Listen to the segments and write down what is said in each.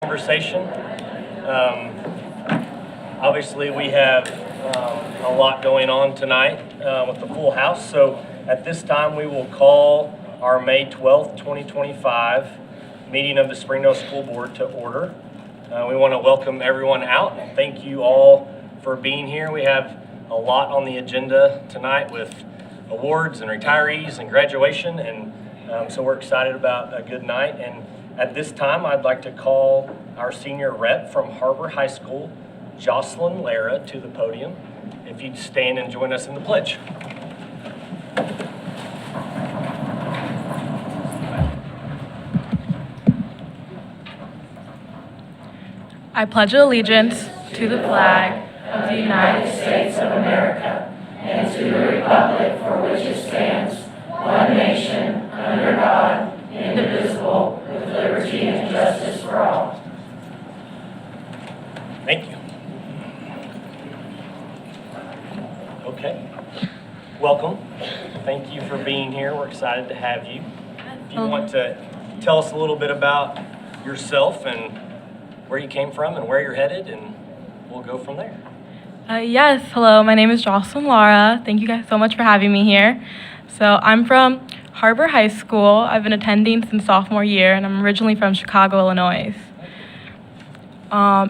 Conversation. Obviously, we have a lot going on tonight with the full house. So at this time, we will call our May 12th, 2025 meeting of the Springdale School Board to order. We want to welcome everyone out. Thank you all for being here. We have a lot on the agenda tonight with awards and retirees and graduation, and so we're excited about a good night. And at this time, I'd like to call our senior rep from HAR-BER High School, Jocelyn Lara, to the podium. If you'd stand and join us in the pledge. I pledge allegiance to the flag of the United States of America and to the republic for which it stands, one nation, under God, indivisible, with liberty and justice for all. Thank you. Okay. Welcome. Thank you for being here. We're excited to have you. If you want to tell us a little bit about yourself and where you came from and where you're headed, and we'll go from there. Yes, hello, my name is Jocelyn Lara. Thank you guys so much for having me here. So I'm from HAR-BER High School. I've been attending since sophomore year, and I'm originally from Chicago, Illinois.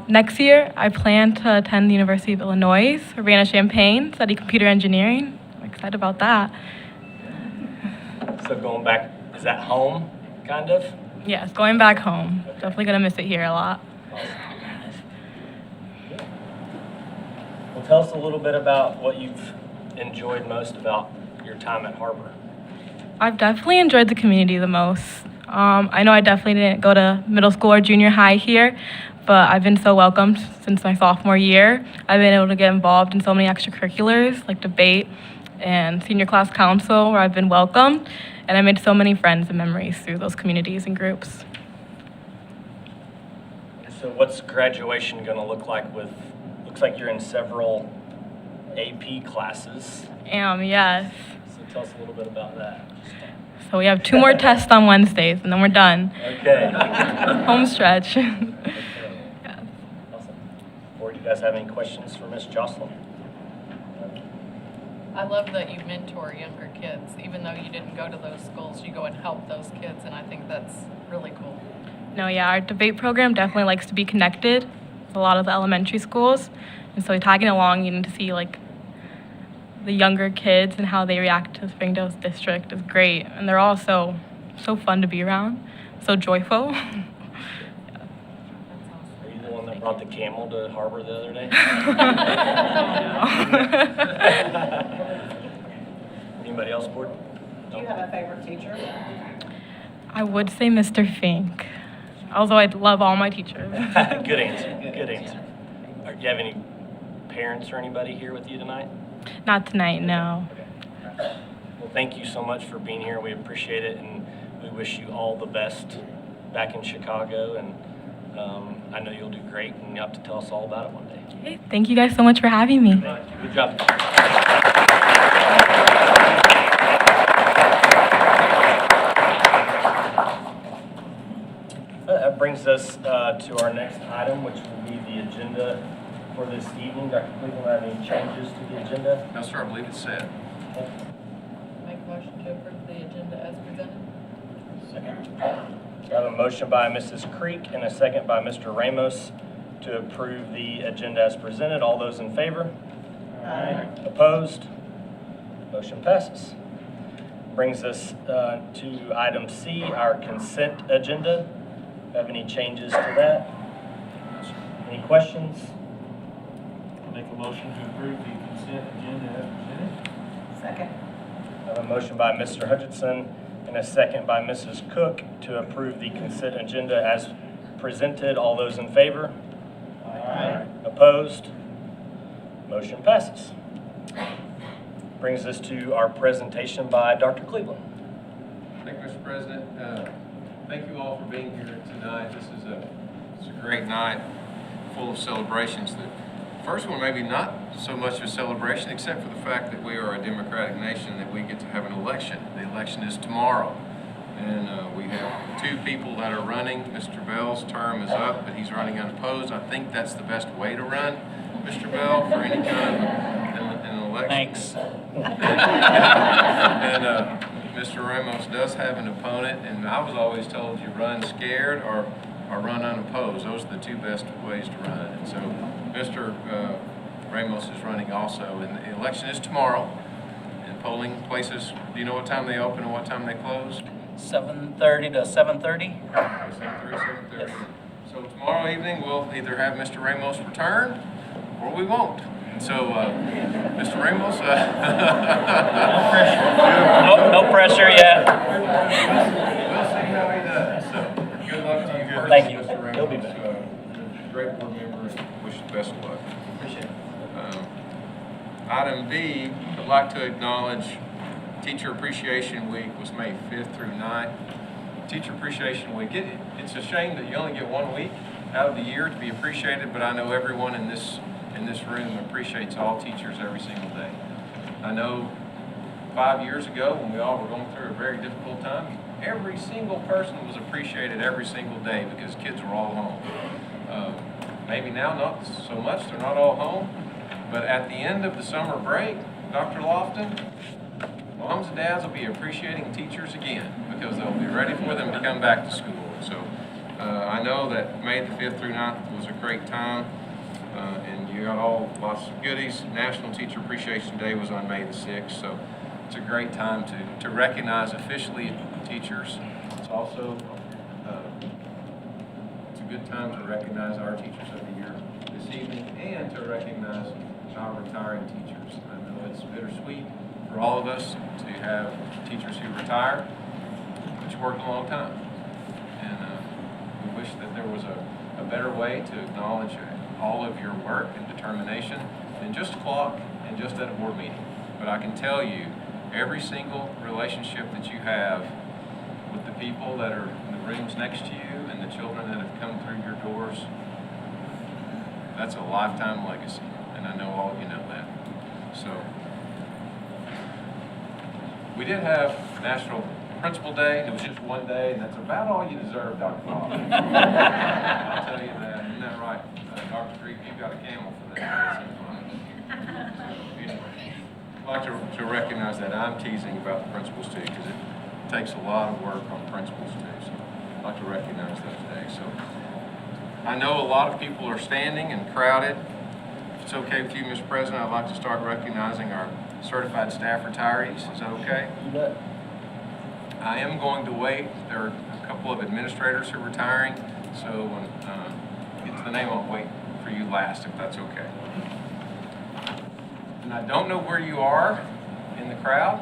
Next year, I plan to attend the University of Illinois, Urbana-Champaign, study computer engineering. I'm excited about that. So going back, is that home, kind of? Yes, going back home. Okay. Definitely going to miss it here a lot. Awesome. Well, tell us a little bit about what you've enjoyed most about your time at HAR-BER. I've definitely enjoyed the community the most. I know I definitely didn't go to middle school or junior high here, but I've been so welcomed since my sophomore year. I've been able to get involved in so many extracurriculars like debate and senior class council where I've been welcomed, and I made so many friends and memories through those communities and groups. So what's graduation going to look like looks like you're in several AP classes. Yes. So tell us a little bit about that. So we have 2 more tests on Wednesdays, and then we're done. Okay. Home stretch. Okay. Yeah. Awesome. Or do you guys have any questions for Miss Jocelyn? I love that you mentor younger kids. Even though you didn't go to those schools, you go and help those kids, and I think that's really cool. No, yeah, our debate program definitely likes to be connected with a lot of the elementary schools. And so tagging along, you need to see like the younger kids and how they react to Springdale's district is great. And they're all so fun to be around, so joyful. That's awesome. Are you the one that brought the camel to HAR-BER the other day? Anybody else, board? Do you have a favorite teacher? I would say Mr. Fink, although I love all my teachers. Good answer. Good answer. Do you have any parents or anybody here with you tonight? Not tonight, no. Okay. Well, thank you so much for being here. We appreciate it, and we wish you all the best back in Chicago. And I know you'll do great, and you'll have to tell us all about it one day. Okay, thank you guys so much for having me. Thank you. Good job. That brings us to our next item, which will be the agenda for this evening. Dr. Cleveland, have any changes to the agenda? No, sir, I believe it's set. Make a motion to approve the agenda as presented. Second. We have a motion by Mrs. Creek and a second by Mr. Ramos to approve the agenda as presented. All those in favor? Aye. Opposed? Motion passes. Brings us to item C, our consent agenda. Have any changes to that? Any questions? Make a motion to approve the consent agenda as presented. Second. I have a motion by Mr. Hutchinson and a second by Mrs. Cook to approve the consent agenda as presented. All those in favor? Aye. Opposed? Motion passes. Brings us to our presentation by Dr. Cleveland. Thank you, Mr. President. Thank you all for being here tonight. This is a great night full of celebrations. The first one maybe not so much of a celebration except for the fact that we are a democratic nation, that we get to have an election. The election is tomorrow. And we have 2 people that are running. Mr. Bell's term is up, but he's running unopposed. I think that's the best way to run, Mr. Bell, for any kind of an election. Thanks. And Mr. Ramos does have an opponent, and I was always told you run scared or run unopposed. Those are the 2 best ways to run. And so Mr. Ramos is running also, and the election is tomorrow. And polling places, do you know what time they open and what time they close? 7:30 to 7:30. 7:30. So tomorrow evening, we'll either have Mr. Ramos return, or we won't. And so, Mr. Ramos, No pressure yet. we'll see how he does. So, good luck to you. Thank you. Mr. Ramos. He'll be back. Great board member, and wish you the best of luck. Appreciate it. Item B, I'd like to acknowledge Teacher Appreciation Week was May 5th through 9th. Teacher Appreciation Week, it's a shame that you only get 1 week out of the year to be appreciated, but I know everyone in this room appreciates all teachers every single day. I know 5 years ago when we all were going through a very difficult time, every single person was appreciated every single day because kids were all home. Maybe now not so much, they're not all home, but at the end of the summer break, Dr. Lofton, moms and dads will be appreciating teachers again because they'll be ready for them to come back to school. So I know that May the 5th through 9th was a great time, and you got all lots of goodies. National Teacher Appreciation Day was on May the 6th, so it's a great time to recognize officially teachers. It's also it's a good time to recognize our teachers of the year this evening and to recognize our retiring teachers. I know it's bittersweet for all of us to have teachers who retire, but you worked a long time. And we wish that there was a better way to acknowledge all of your work and determination than just a clock and just at a board meeting. But I can tell you, every single relationship that you have with the people that are in the rooms next to you and the children that have come through your doors, that's a lifetime legacy. And I know all of you know that. So, we did have National Principal Day. It was just one day, and that's about all you deserve, Dr. Bob. I'll tell you that. Isn't that right? Dr. Creek, you got a camel for that. Anyway, I'd like to recognize that. I'm teasing about the principals too, because it takes a lot of work on principals too. So I'd like to recognize that today. So I know a lot of people are standing and crowded. If it's okay with you, Mr. President, I'd like to start recognizing our certified staff retirees. Is that okay? You bet. I am going to wait. There are a couple of administrators who are retiring, so when get to the name, I'll wait for you last, if that's okay. And I don't know where you are in the crowd,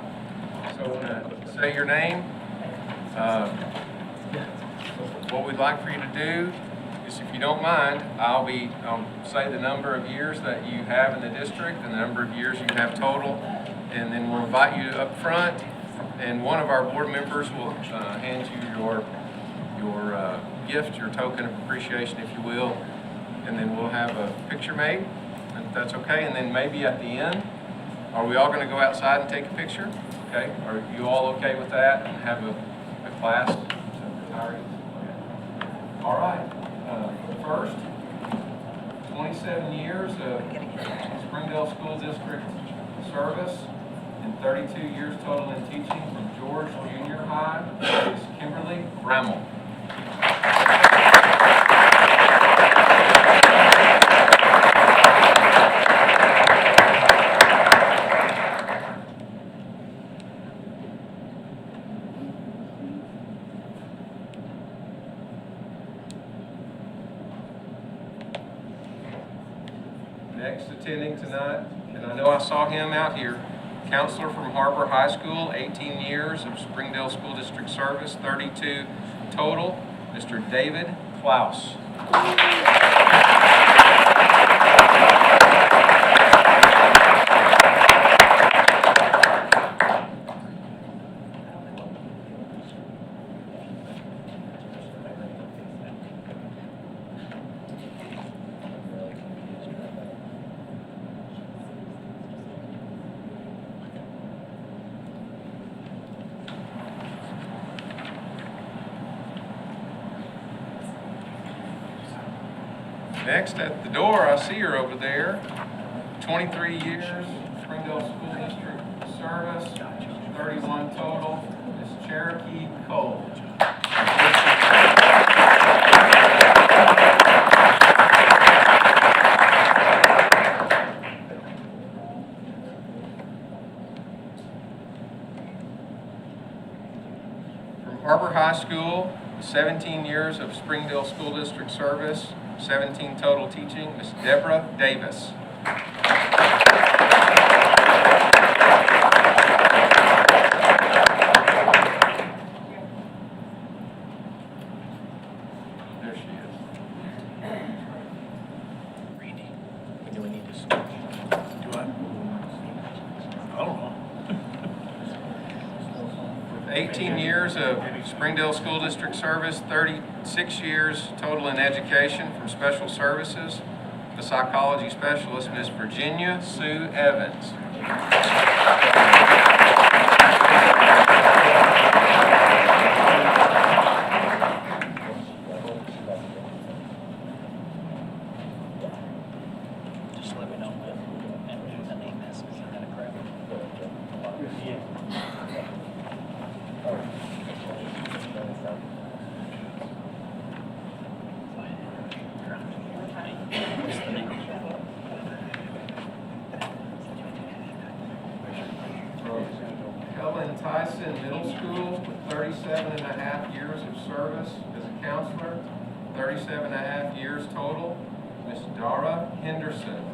so when I say your name, what we'd like for you to do is, if you don't mind, I'll say the number of years that you have in the district and the number of years you have total, and then we'll invite you up front, and one of our board members will hand you your gift, your token of appreciation, if you will, and then we'll have a picture made, if that's okay, and then maybe at the end, are we all going to go outside and take a picture? Okay, are you all okay with that, and have a class? Okay. All right. First, 27 years of Springdale School District service and 32 years total in teaching from George Junior High is Kimberly Rammel. Next attending tonight, and I know I saw him out here, counselor from HAR-BER High School, 18 years of Springdale School District service, 32 total, Mr. David Klaus. Next at the door, I see her over there. 23 years, Springdale School District service, 31 total. Miss Cherokee Cole. From HAR-BER High School, 17 years of Springdale School District service, 17 total teaching, Miss Deborah Davis. There she is. Randy, do we need to? Do I? I don't know. With 18 years of Springdale School District service, 36 years total in education from special services, the psychology specialist, Miss Virginia Sue Evans. Just let me know when the name is, because I gotta grab it. What's the name? Helen Tyson Middle School with 37 and a half years of service as a counselor, 37 and a half years total, Miss Dara Henderson.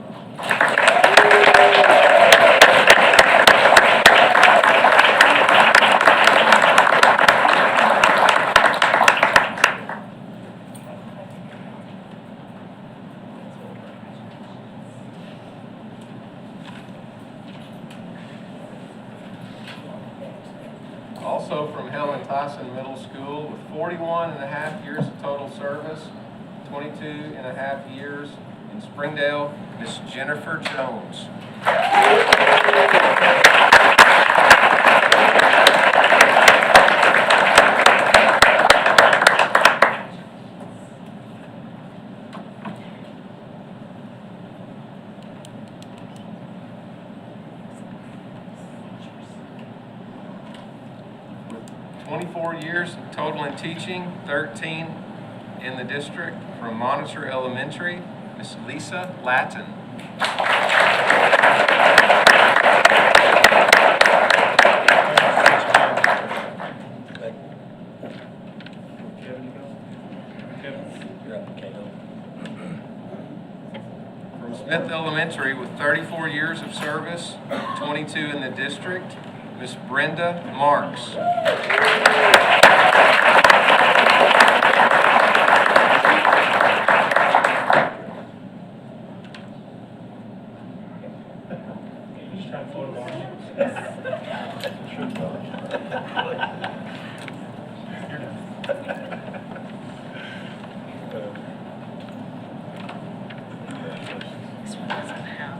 Also from Helen Tyson Middle School with 41 and a half years of total service, 22 and a half years in Springdale, Miss Jennifer Jones. With 24 years total in teaching, 13 in the district from Monitor Elementary, Miss Lisa Latin. Kevin, you go? Kevin? You're up, Cato. From Smith Elementary with 34 years of service, 22 in the district, Miss Brenda Marks. He's trying to float it on This one doesn't have.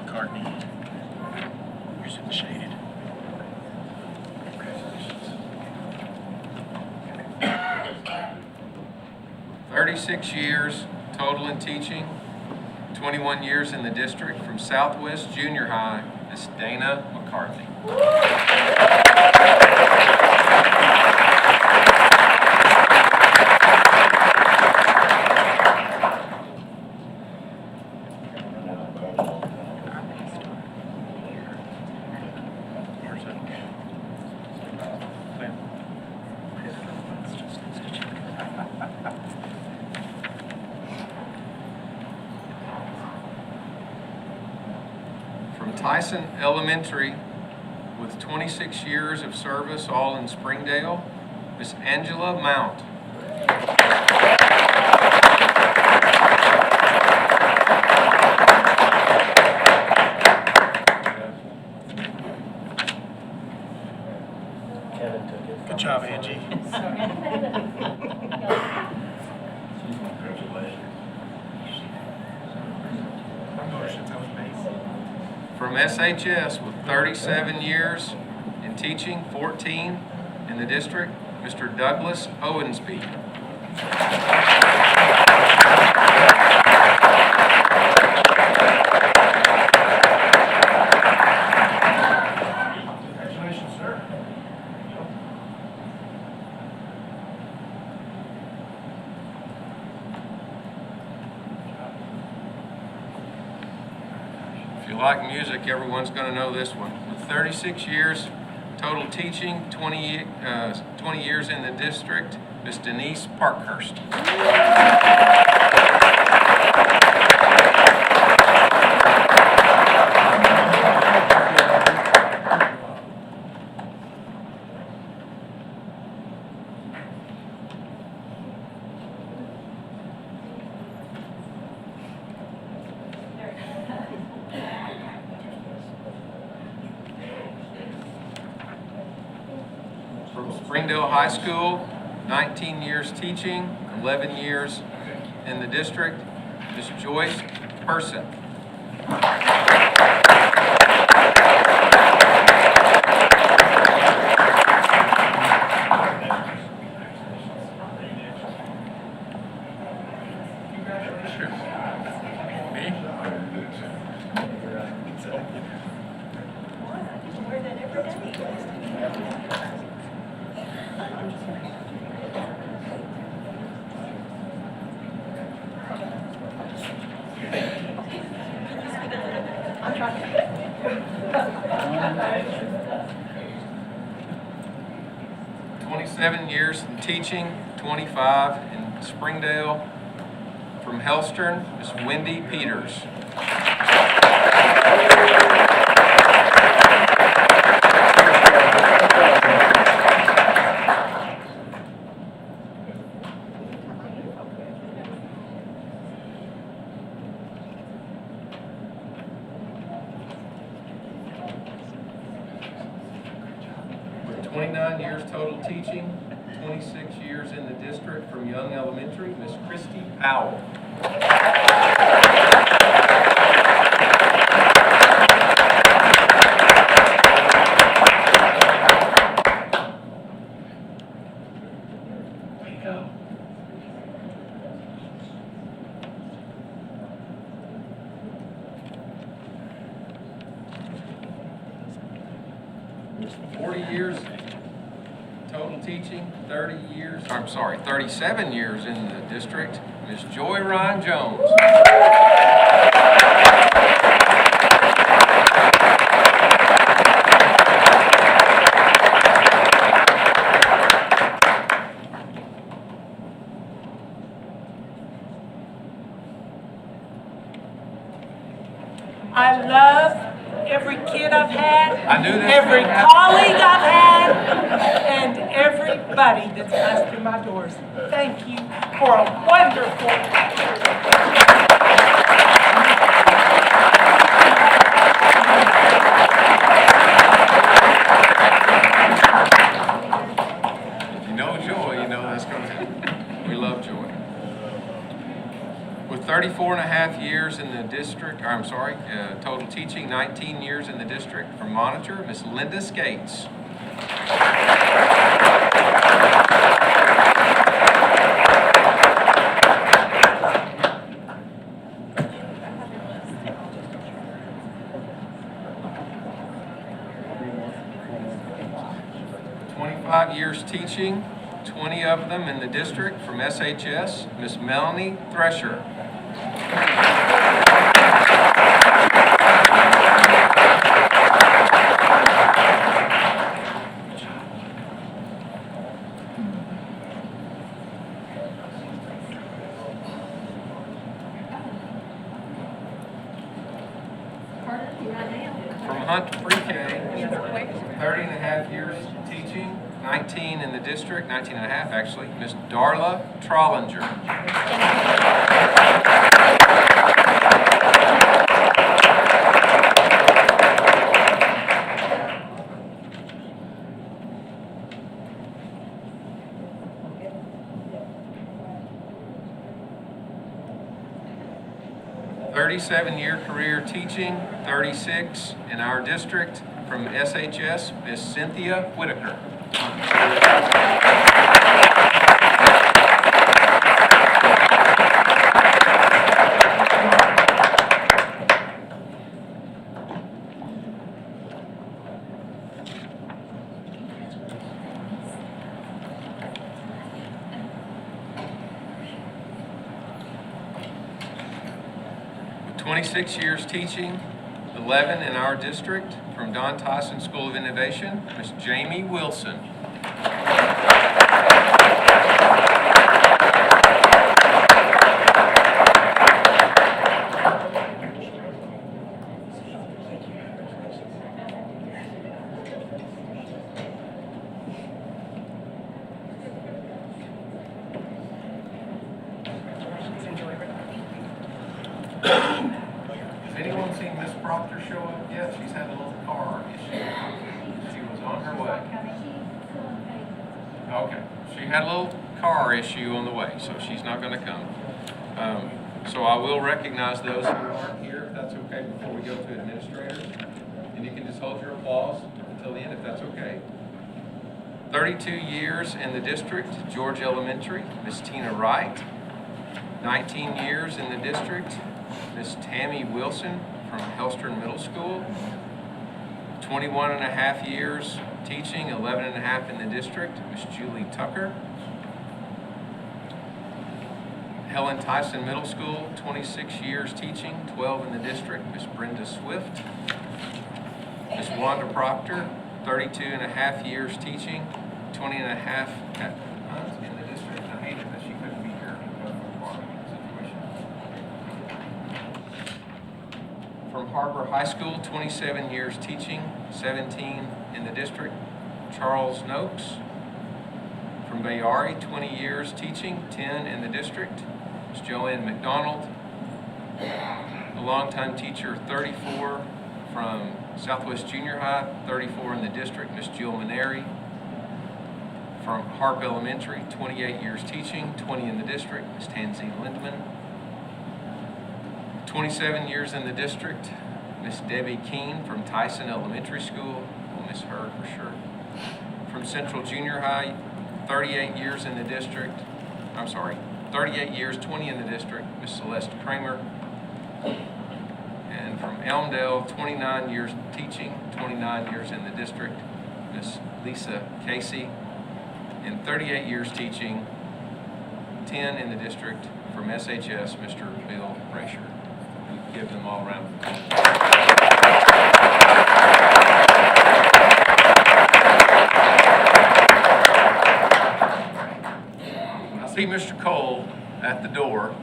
McCartney. Yours is shaded. 36 years total in teaching, 21 years in the district from Southwest Junior High, Miss Dana McCarthy. From Tyson Elementary with 26 years of service, all in Springdale, Miss Angela Mount. Kevin took it. Good job, Angie. From SHS with 37 years in teaching, 14 in the district, Mr. Douglas Owensby. Congratulations, sir. If you like music, everyone's going to know this one. With 36 years total teaching, 20 years in the district, Miss Denise Parkhurst. From Springdale High School, 19 years teaching, 11 years in the district, Miss Joyce Person. I'm trying. 27 years in teaching, 25 in Springdale. From Hellstern, Miss Wendy Peters. With 29 years total teaching, 26 years in the district from Young Elementary, Miss Christy Powell. Way to go. Years total teaching, 37 years in the district, Miss Joy Ryan Jones. I love every kid I've had, I knew this every would happen. colleague I've had, and everybody that's passed through my doors. Thank you for a wonderful. You know Joy, you know that's going to happen. We love Joy. With 34 and a half years in the district, total teaching, 19 years in the district. From Monitor, Miss Linda Skates. Years teaching, 20 of them in the district. From SHS, Miss Melanie Thresher. From Hunt Pre-K, 30 and a half years teaching, 19 in the district, 19 and a half actually, Miss Darla Trollinger. "37-year career teaching, 36 in our district." From SHS, Miss Cynthia Whitaker. 26 years teaching, 11 in our district, from Don Tyson School of Innovation, Ms. Jamie Wilson. Has anyone seen Miss Proctor show up yet? She's had a little car issue. She was on her way. Okay, she had a little car issue on the way, so she's not going to come. So I will recognize those who aren't here, if that's okay, before we go to administrators. And you can just hold your applause until the end, if that's okay. 32 years in the district, George Elementary, Miss Tina Wright. 19 years in the district, Miss Tammy Wilson from Hellstrom Middle School. 21 and a half years teaching, 11 and a half in the district, Miss Julie Tucker. Helen Tyson Middle School, 26 years teaching, 12 in the district, Miss Brenda Swift. Miss Wanda Proctor, 32 and a half years teaching, 20 and a half months in the district. I hated that she couldn't be here because of the farming situation. From HAR-BER High School, 27 years teaching, 17 in the district, Charles Noakes. From Bayari, 20 years teaching, 10 in the district, Ms. Joanne McDonald. A longtime teacher, 34 from Southwest Junior High, 34 in the district, Ms. Jill Maneri. From Harp Elementary, 28 years teaching, 20 in the district, Ms. Tansy Lindman. 27 years in the district, Miss Debbie Keene from Tyson Elementary School. We'll miss her for sure. From Central Junior High, 38 years in the district. 38 years, 20 in the district, Miss Celeste Kramer. And from Elmdale, 29 years teaching, 29 years in the district, Miss Lisa Casey. And 38 years teaching, 10 in the district, from SHS, Mr. Bill Rasher. We give them all a round of applause. I see Mr. Cole at the door.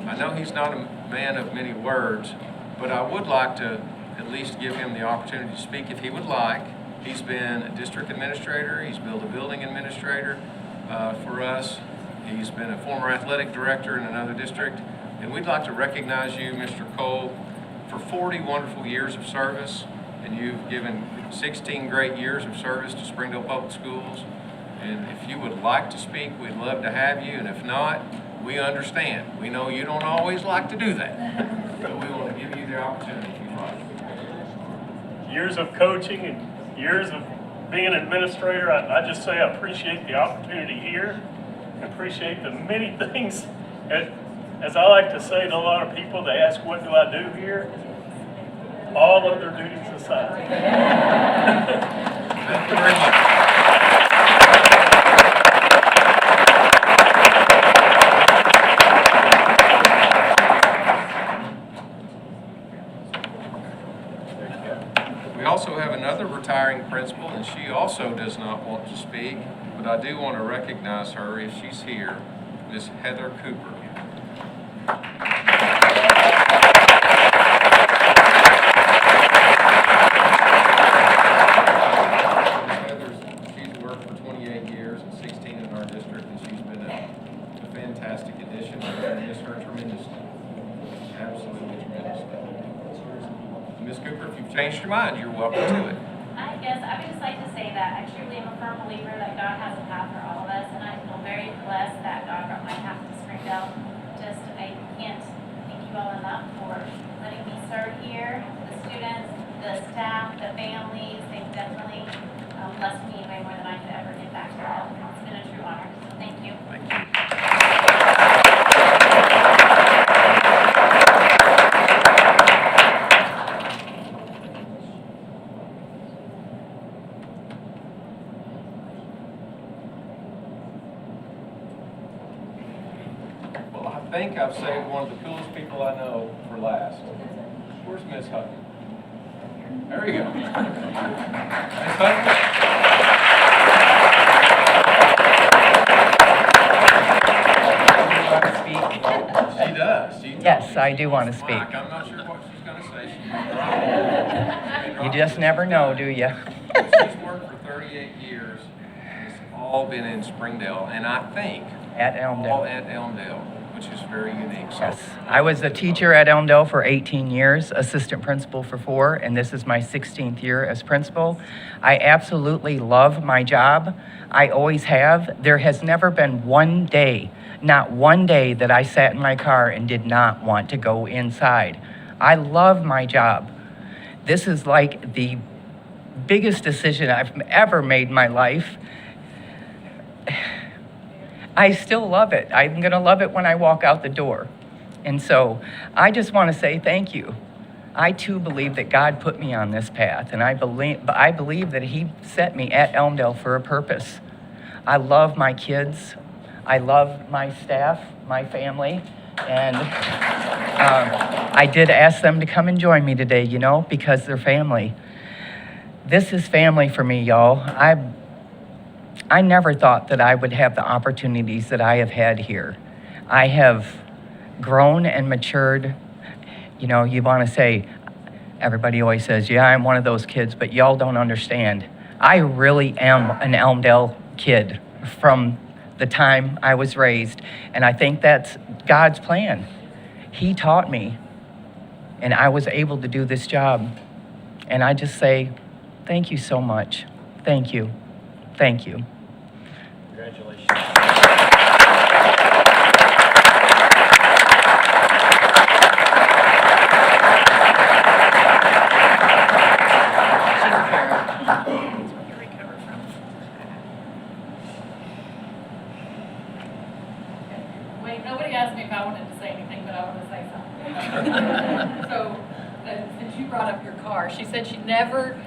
I know he's not a man of many words, but I would like to at least give him the opportunity to speak if he would like. He's been a district administrator. He's been a building administrator for us. He's been a former athletic director in another district. And we'd like to recognize you, Mr. Cole, for 40 wonderful years of service. And you've given 16 great years of service to Springdale Public Schools. And if you would like to speak, we'd love to have you. And if not, we understand. We know you don't always like to do that. So we want to give you the opportunity if you'd like. Years of coaching and years of being an administrator, I just say I appreciate the opportunity here. I appreciate the many things. As I like to say to a lot of people, they ask, what do I do here? All other duties aside. Thank you very much. We also have another retiring principal, and she also does not want to speak, but I do want to recognize her if she's here, Miss Heather Cooper. She's worked for 28 years and 16 in our district, and she's been a fantastic addition. We're going to miss her tremendously. Absolutely tremendously. Ms. Cooper, if you've changed your mind, you're welcome to it. I guess I would just like to say that I truly am a firm believer that God has a path for all of us, and I feel very blessed that God brought my path to Springdale. I can't thank you all enough for letting me serve here. The students, the staff, the families, they've definitely blessed me way more than I could ever get back to them. It's been a true honor. So thank you. Thank you. I think I've saved one of the coolest people I know for last. Where's Ms. Hutton? There you go. Ms. Hutton? She does. Yes, I do want to speak. I'm not sure what she's going to say. You just never know, do you? She's worked for 38 years. It's all been in Springdale, and I think At Elmdale. all at Elmdale, which is very unique. So, Yes. I was a teacher at Elmdale for 18 years, assistant principal for 4, and this is my 16th year as principal. I absolutely love my job. I always have. There has never been one day, not one day, that I sat in my car and did not want to go inside. I love my job. This is like the biggest decision I've ever made in my life. I still love it. I'm going to love it when I walk out the door. And so I just want to say thank you. I too believe that God put me on this path, and I believe that He set me at Elmdale for a purpose. I love my kids. I love my staff, my family, and I did ask them to come and join me today, because they're family. This is family for me, y'all. I never thought that I would have the opportunities that I have had here. I have grown and matured. You want to say, everybody always says, yeah, I'm one of those kids, but y'all don't understand. I really am an Elmdale kid from the time I was raised, and I think that's God's plan. He taught me, and I was able to do this job. And I just say, thank you so much. Thank you. Thank you. Congratulations. Wait, nobody asked me if I wanted to say anything, but I want to say something. So, since you brought up your car, she said she never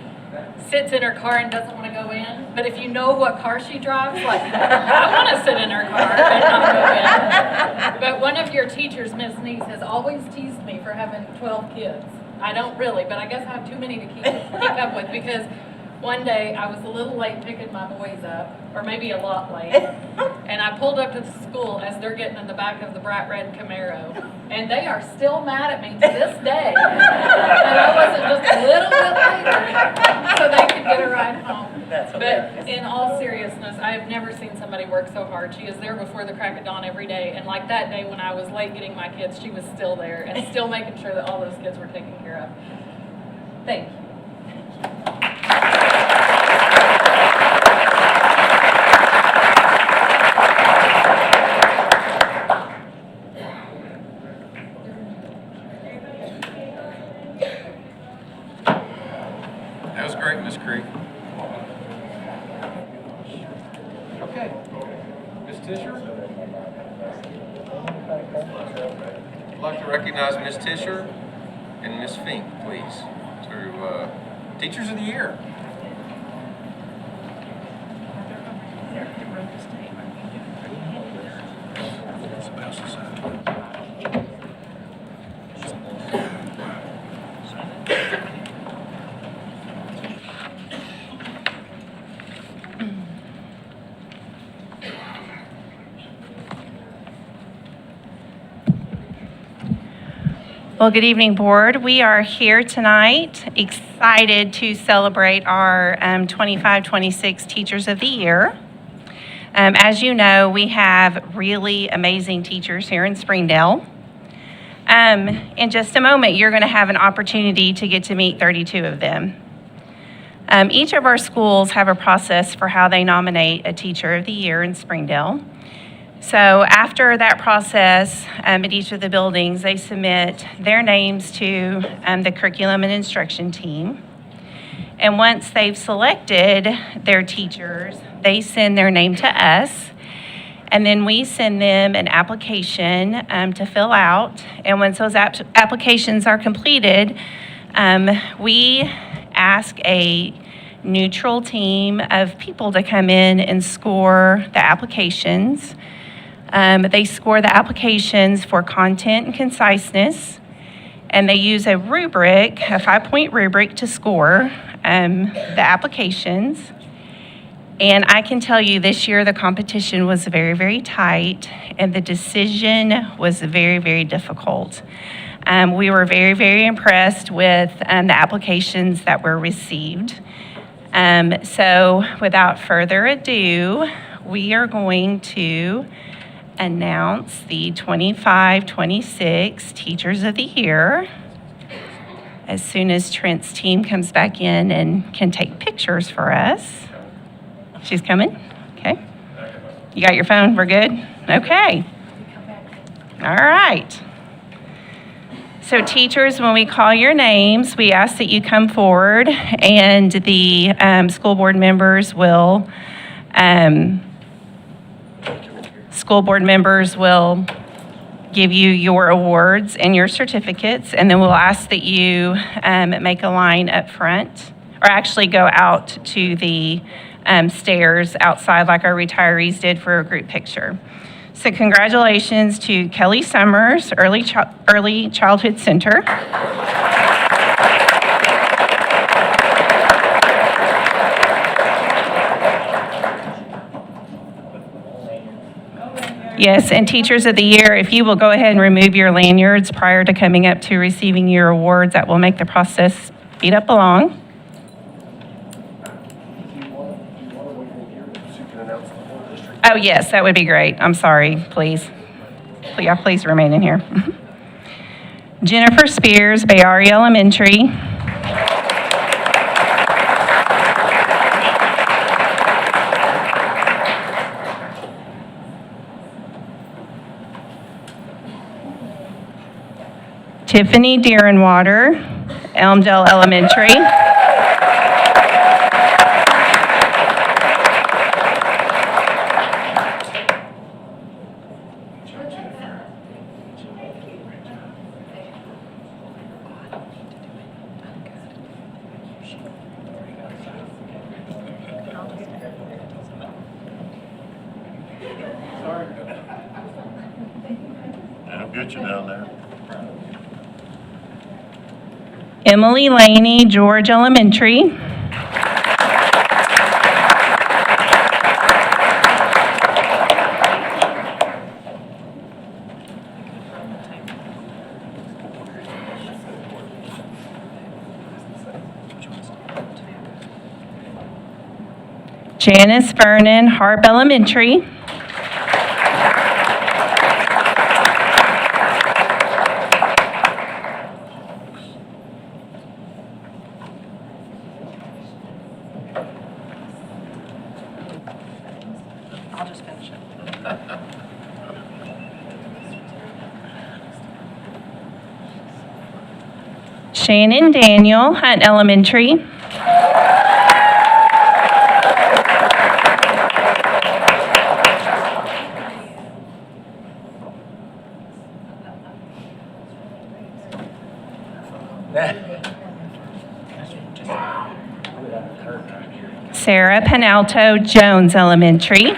sits in her car and doesn't want to go in. But if you know what car she drives, like, I want to sit in her car and not go in. But one of your teachers, Ms. Neese, has always teased me for having 12 kids. I don't really, but I guess I have too many to keep up with, because one day I was a little late picking my boys up, or maybe a lot late, and I pulled up to the school as they're getting in the back of the bright red Camaro, and they are still mad at me to this day that I wasn't just a little bit later so they could get a ride home. But in all seriousness, I have never seen somebody work so hard. She is there before the crack of dawn every day, and like that day when I was late getting my kids, she was still there and still making sure that all those kids were taken care of. Thank you. that was great, Ms. Creek. Okay. Ms. Tischer? I'd like to recognize Ms. Tischer and Ms. Fink, please, to Teachers of the Year. Well, good evening, board. We are here tonight, excited to celebrate our 25-26 Teachers of the Year. As you know, we have really amazing teachers here in Springdale. In just a moment, you're going to have an opportunity to get to meet 32 of them. Each of our schools have a process for how they nominate a Teacher of the Year in Springdale. So after that process, at each of the buildings, they submit their names to the curriculum and instruction team. And once they've selected their teachers, they send their name to us. And then we send them an application to fill out. And once those applications are completed, we ask a neutral team of people to come in and score the applications. They score the applications for content and conciseness, And they use a rubric, a 5-point rubric to score the applications. And I can tell you this year the competition was very, very tight, and the decision was very, very difficult. We were very, very impressed with the applications that were received. So without further ado, we are going to announce the 25-26 Teachers of the Year as soon as Trent's team comes back in and can take pictures for us. She's coming? Okay. You got your phone? We're good? Okay. All right. So teachers, when we call your names, we ask that you come forward, and the school board members will give you your awards and your certificates, and then we'll ask that you make a line up front, or actually go out to the stairs outside like our retirees did for a group picture. So congratulations to Kelly Summers, Early Childhood Center. Yes, and Teachers of the Year, if you will go ahead and remove your lanyards prior to coming up to receiving your awards, that will make the process speed up along. Oh, yes, that would be great. I'm sorry, please. Please remain in here. Jennifer Spears, Bayari Elementary. Tiffany Deerenwater, Elmdale Elementary. I'll get you down there. Emily Laney, George Elementary. Janice Vernon, HAR-BER Elementary. I'll just finish it. Shannon Daniel, Hunt Elementary. Sarah Penalto, Jones Elementary.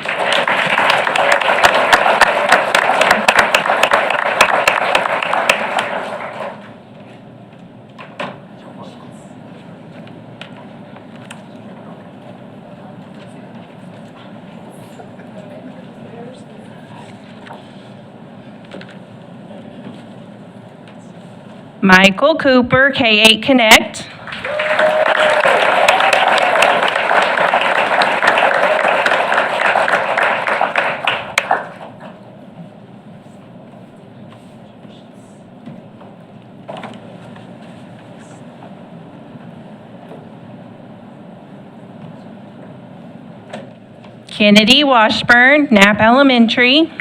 Michael Cooper, K-8 Connect. Kennedy Washburn, Knapp Elementary.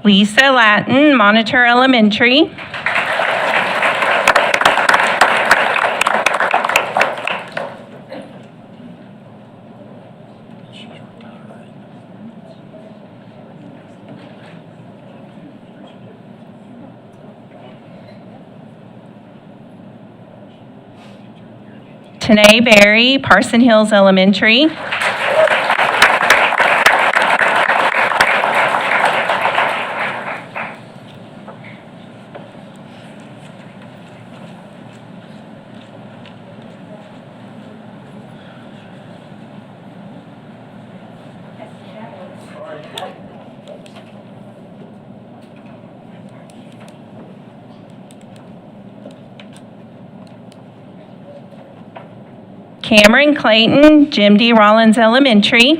Lisa Latin, Monitor Elementary. Tanae Berry, Parson Hills Elementary. Cameron Clayton, Jim D. Rollins Elementary.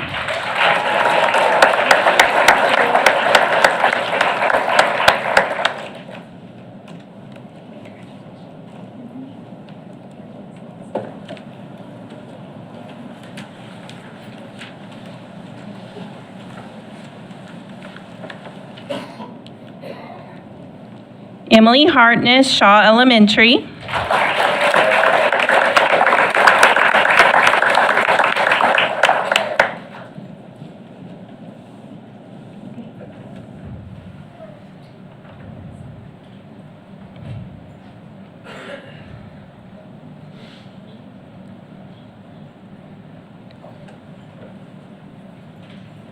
Emily Hartness, Shaw Elementary.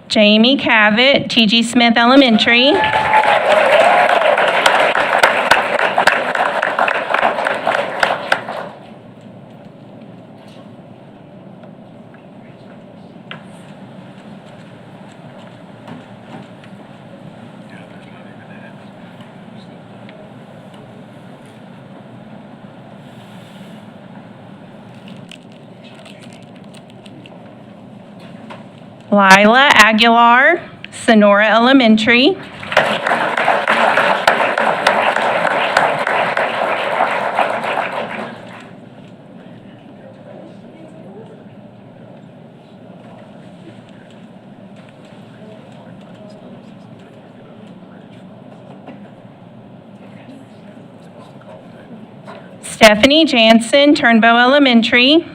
Jamie Cavett, T.G. Smith Elementary. Lila Aguilar, Sonora Elementary. Stephanie Jansen, Turnbow Elementary.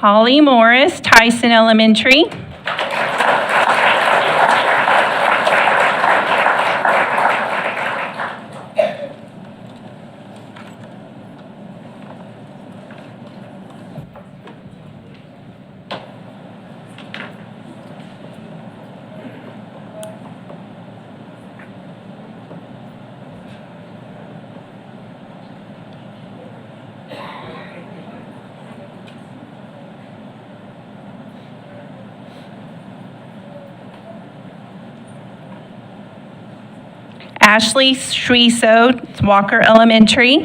Holly Morris, Tyson Elementary. Ashley Shriso, Walker Elementary.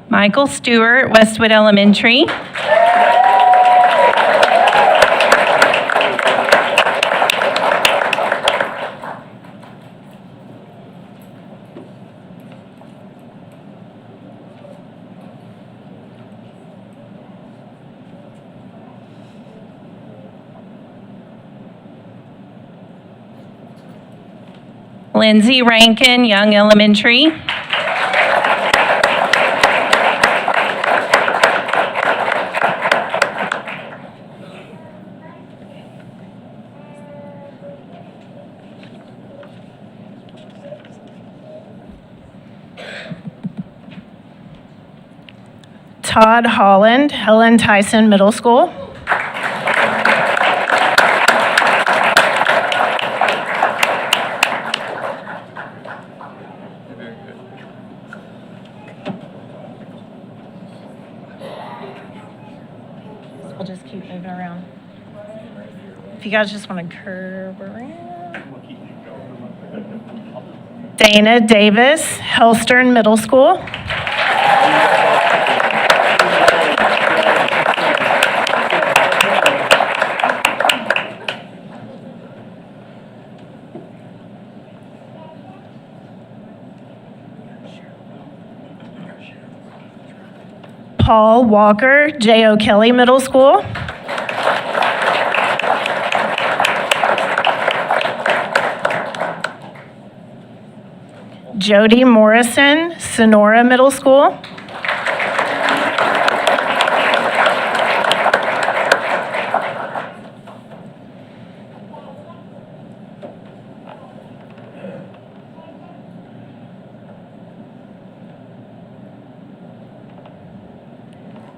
Michael Stewart, Westwood Elementary. Lindsay Rankin, Young Elementary. Todd Holland, Helen Tyson Middle School. We'll just keep moving around. If you guys just want to curve around. Dana Davis, Hellstern Middle School. Paul Walker, J.O. Kelly Middle School. Jody Morrison, Sonora Middle School.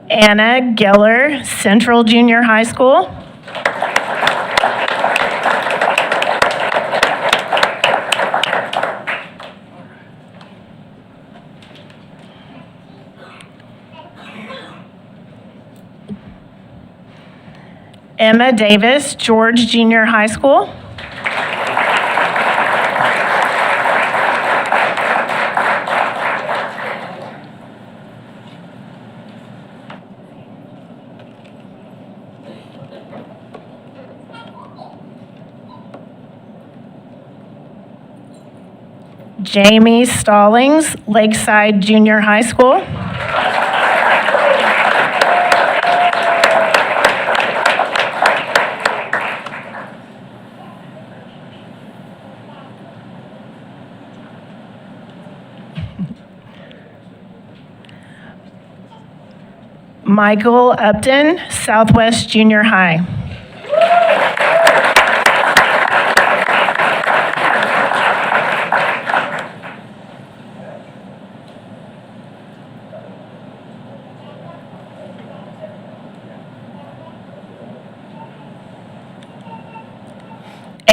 Anna Geller, Central Junior High School. Emma Davis, George Junior High School. Jamie Stallings, Lakeside Junior High School. Michael Upton, Southwest Junior High.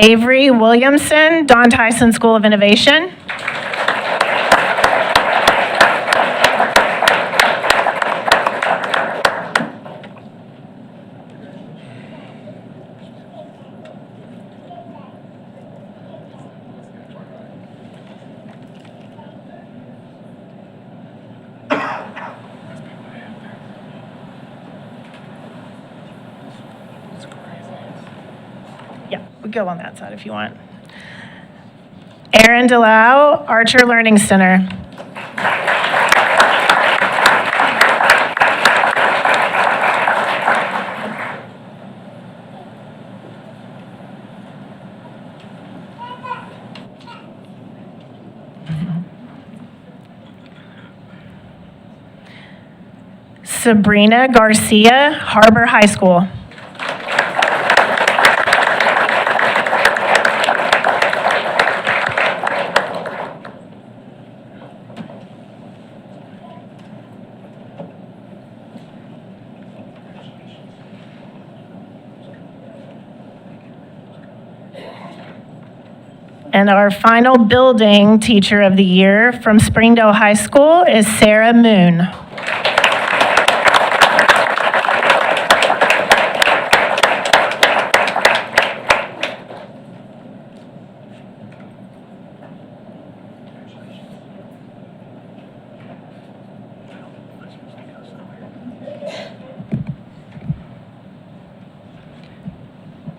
Avery Williamson, Don Tyson School of Innovation. Yeah, we go on that side if you want. Aaron Delau, Archer Learning Center. Sabrina Garcia, HAR-BER High School. And our final building teacher of the year from Springdale High School is Sarah Moon.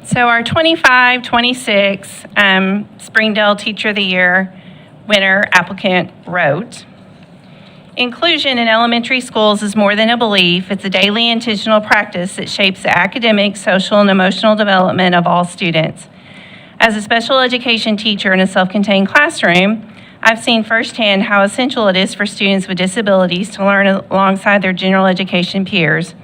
So our 25-26 Springdale Teacher of the Year winner applicant wrote, "Inclusion in elementary schools is more than a belief. It's a daily intentional practice that shapes the academic, social, and emotional development of all students. As a special education teacher in a self-contained classroom, I've seen firsthand how essential it is for students with disabilities to learn alongside their general education peers.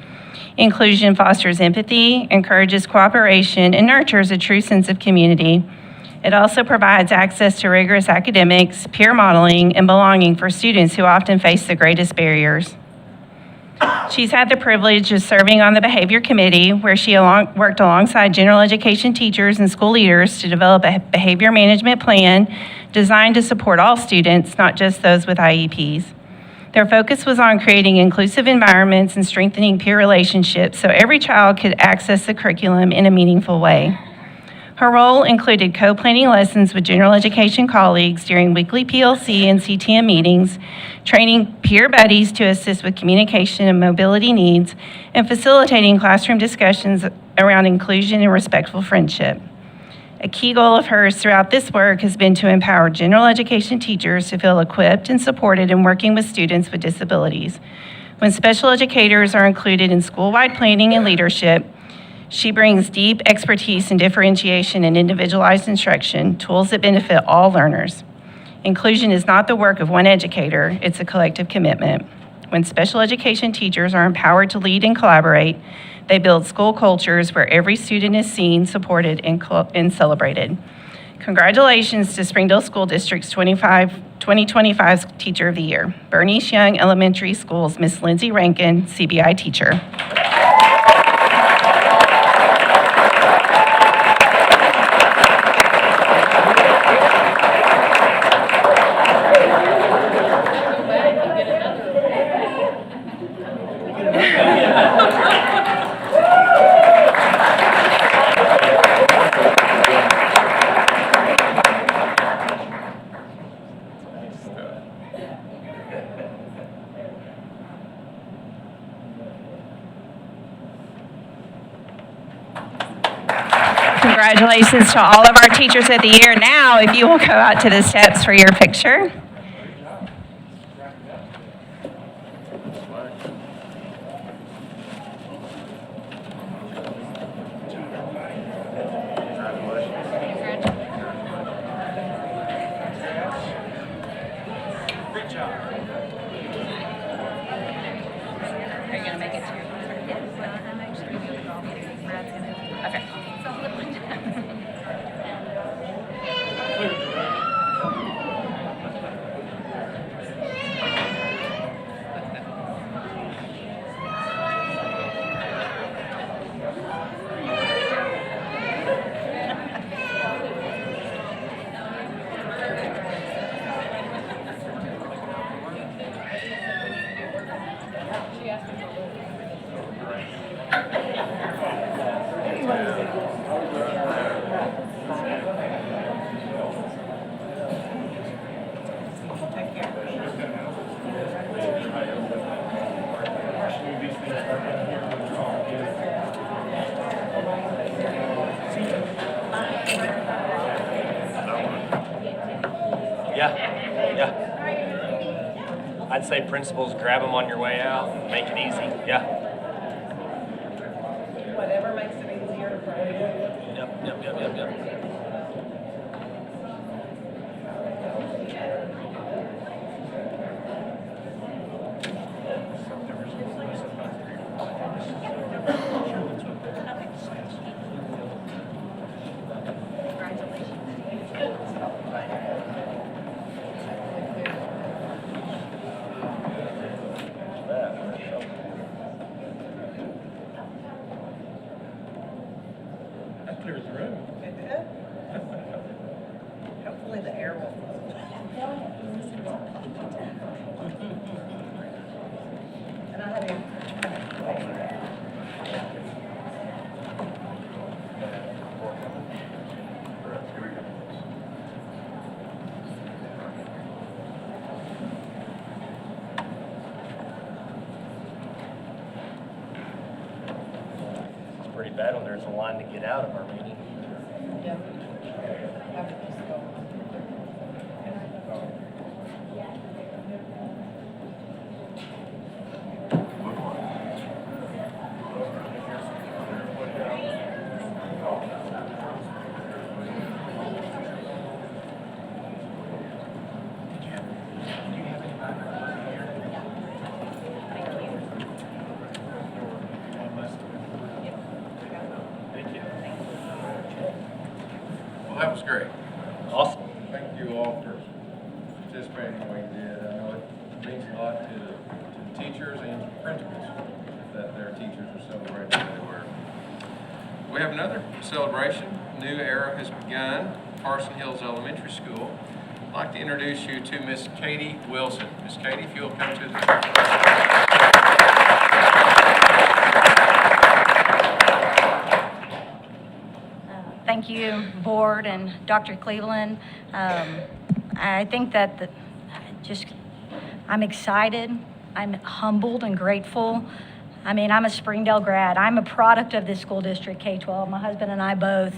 Inclusion fosters empathy, encourages cooperation, and nurtures a true sense of community. It also provides access to rigorous academics, peer modeling, and belonging for students who often face the greatest barriers." She's had the privilege of serving on the behavior committee, where she worked alongside general education teachers and school leaders to develop a behavior management plan designed to support all students, not just those with IEPs. Their focus was on creating inclusive environments and strengthening peer relationships so every child could access the curriculum in a meaningful way. Her role included co-planning lessons with general education colleagues during weekly PLC and CTM meetings, training peer buddies to assist with communication and mobility needs, and facilitating classroom discussions around inclusion and respectful friendship. A key goal of hers throughout this work has been to empower general education teachers to feel equipped and supported in working with students with disabilities. When special educators are included in school-wide planning and leadership, she brings deep expertise in differentiation and individualized instruction, tools that benefit all learners. Inclusion is not the work of one educator, it's a collective commitment. When special education teachers are empowered to lead and collaborate, they build school cultures where every student is seen, supported, and celebrated. Congratulations to Springdale School District's 2025 Teacher of the Year, Bernice Young Elementary School's Miss Lindsay Rankin, CBI teacher. Congratulations to all of our Teachers of the Year. Now, if you will go out to the steps for your picture. Are you going to make it to your Okay. Yeah. I'd say principals, grab them on your way out, make it easy. Yeah. Whatever makes it easier for you. Yep. That clears the room. It did? Hopefully the air will. And I had It's pretty bad when there's a line to get out of our meeting. Well, that was great. Awesome. Thank you all for participating the way you did. I know it means a lot to teachers and principals that their teachers are celebrating where they were. We have another celebration. New era has begun. Parson Hills Elementary School. I'd like to introduce you to Miss Katie Wilson. Miss Katie, if you'll come to the... Thank you, Board and Dr. Cleveland. I think that I'm excited, I'm humbled and grateful. I mean, I'm a Springdale grad. I'm a product of this school district, K-12. My husband and I both.